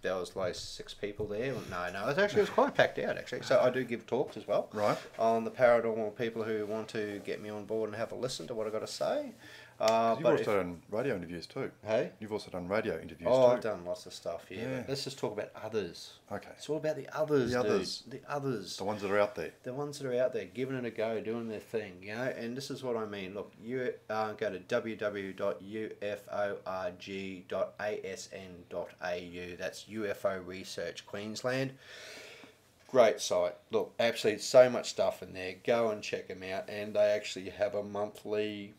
there was like 6 people there. No, it was quite packed out actually. So I do give talks as well. Right. On the paranormal, people who want to get me on board and have a listen to what I've got to say. You've also done radio interviews too. Hey? You've also done radio interviews Oh, too. I've done lots of stuff, yeah. Yeah. But let's just talk about others. Okay. It's all about the others, The others. dude. The others. The ones that are out there. The ones that are out there giving it a go, doing their thing, you know. And this is what I mean. Look, you go to www.uforg.asn.au. That's UFO Research Queensland. Great site. Look, absolutely so much stuff in there. Go and check them out. And they actually have a monthly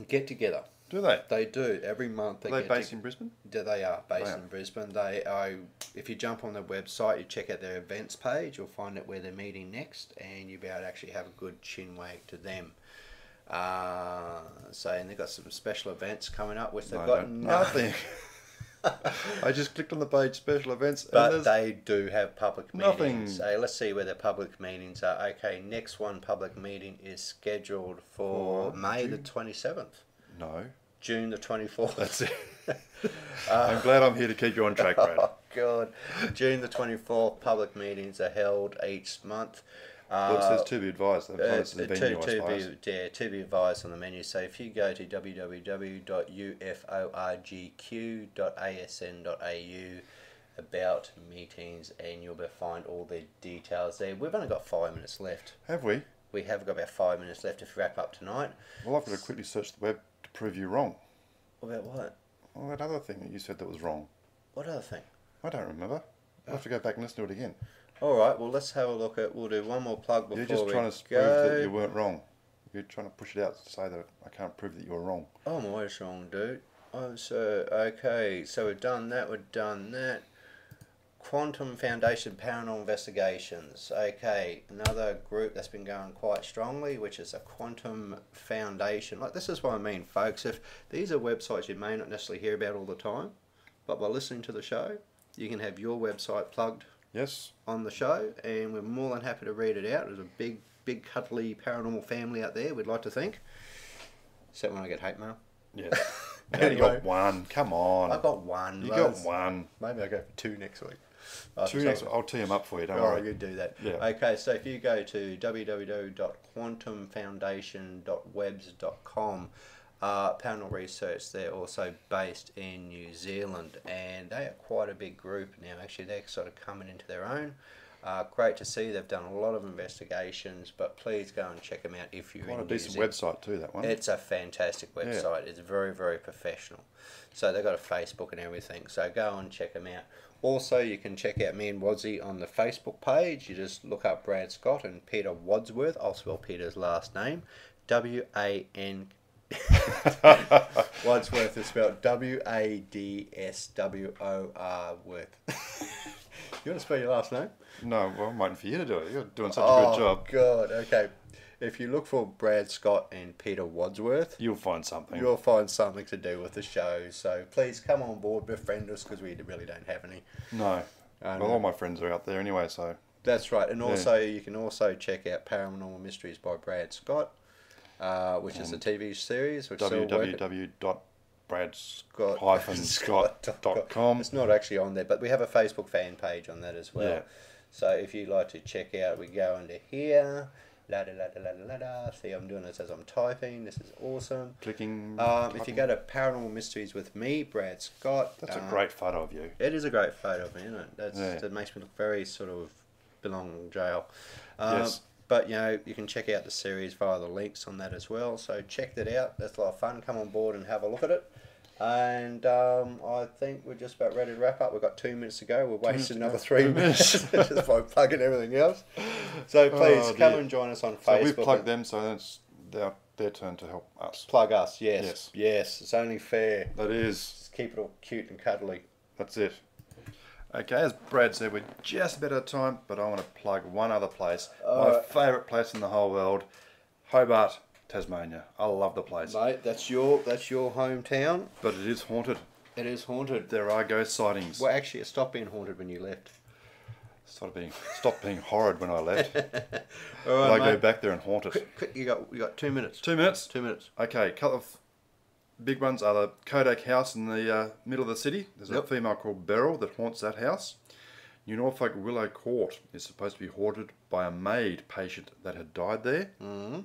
get together. Do they? They do. Every month. Are they based in Brisbane? They are based in Brisbane. They are. If you jump on their website, you check out their events page, you'll find out where they're meeting next, and you'll be able to actually have a good chin wag to them. And they've got some special events coming up, which they've got nothing. I just clicked on the page special events, but they do have public nothing. meetings. So let's see where their public meetings are. Okay, next one public meeting is scheduled for May the 27th. No. June the 24th. That's it. I'm glad I'm here to keep you on track, Brad. Oh, God. June the 24th, public meetings are held each month. Well, it says to be advised. It's the venue, I suppose. To be advised on the menu. So if you go to www.uforgq.asn.au about meetings, and you'll be able to find all the details there. We've only got 5 minutes left. Have we? We have got about 5 minutes left to wrap up tonight. Well, I've got to quickly search the web to prove you wrong. About what? Well, that other thing that you said that was wrong. What other thing? I don't remember. I'll have to go back and listen to it again. All right, well, let's have a look at... We'll do one more plug before we go. You're just trying to prove that you weren't wrong. You're trying to push it out to say that I can't prove that you were wrong. Oh, I'm always wrong, dude. Oh, so, okay, so we've done that. Quantum Foundation Paranormal Investigations. Okay, another group that's been going quite strongly, which is a Quantum Foundation. Like, this is what I mean, folks. If these are websites you may not necessarily hear about all the time, but by listening to the show, you can have your website plugged on the show, and we're more than happy to read it out. There's a big, cuddly paranormal family out there, we'd like to think. Except when I get hate mail. Yes. You only got one. Come on. I got one. You got one. Maybe I'll go for 2 next week. I'll tee them up for you, don't worry. You do that. Yeah. Okay, so if you go to www.quantumfoundation.webs.com, Paranormal Research, they're also based in New Zealand, and they are quite a big group now. Actually, they're sort of coming into their own. Great to see. They've done a lot of investigations, but please go and check them out if you're in New Zealand. Quite a decent website too, that one. It's a fantastic website. Yeah. It's very, very professional. So they've got a Facebook and everything, so go and check them out. Also, you can check out me and Wadsy on the Facebook page. You just look up Brad Scott and Peter Wadsworth. I'll spell Peter's last name. W-A-N... Wadsworth is spelled W-A-D-S-W-O-R worth. You want to spell your last name? No, well, I'm waiting for you to do it. You're doing such a good job. Oh, God. Okay. If you look for Brad Scott and Peter Wadsworth, you'll find something. You'll find something to do with the show. So please come on board, befriend us, because we really don't have any. No. Well, all my friends are out there anyway, so... That's right. And also, you can also check out Paranormal Mysteries by Brad Scott, which is a TV series. www.bradscott-scott.com. It's not actually on there, but we have a Facebook fan page on that as well. Yeah. So if you'd like to check out, we go into here. See, I'm doing this as I'm typing. This is awesome. Clicking. If you go to Paranormal Mysteries with me, Brad Scott. That's a great photo of you. It is a great photo of me, isn't it? That makes me look very sort of belong in jail. Yes. But, you know, you can check out the series via the links on that as well. So check that out. That's a lot of fun. Come on board and have a look at it. And I think we're just about ready to wrap up. We've got 2 minutes to go. We're wasting another 3 minutes just by plugging everything else. So please come and join us on Facebook. So we've plugged them, so it's their turn to help us. Plug us, yes. It's only fair. That is. Just keep it all cute and cuddly. That's it. Okay, as Brad said, we're just about out of time, but I want to plug one other place. My favourite place in the whole world, Hobart, Tasmania. I love the place. Mate, that's your hometown. But it is haunted. It is haunted. There are ghost sightings. Well, actually, it stopped being haunted when you left. Stopped being horrid when I left. All right, I go back there and haunt it. Quick, you got 2 minutes. 2 minutes? 2 minutes. Okay, a couple of big ones are the Kodak House in the middle of the city. There's a female called Beryl that haunts that house. New Norfolk Willow Court is supposed to be haunted by a maid patient that had died there. Mm-hmm.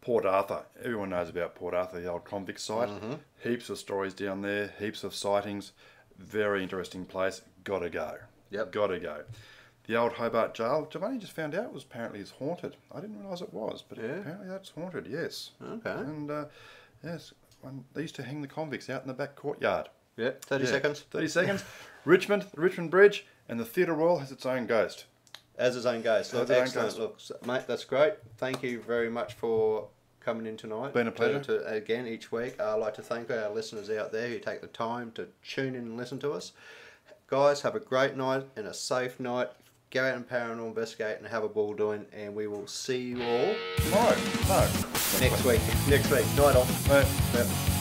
Port Arthur. Everyone knows about Port Arthur, the old convict site. Mm-hmm. Heaps of stories down there, heaps of sightings. Very interesting place. Gotta go. Yep. Gotta go. The old Hobart Jail, which I've only just found out was apparently is haunted. I didn't realise it was, but apparently that's haunted, yes. Okay. And, yes, they used to hang the convicts out in the back courtyard. Yeah, 30 seconds. 30 seconds. Richmond, the Richmond Bridge, and the Theatre Royal has its own ghost. As his own goes. Look, As his own excellent. goes. Look, mate, that's great. Thank you very much for coming in tonight. Been a pleasure. Again, each week. I'd like to thank our listeners out there who take the time to tune in and listen to us. Guys, have a great night and a safe night. Go out and paranormal investigate and have a ball doing, and we will see you all Tomorrow. No. next week. Night all. Yep.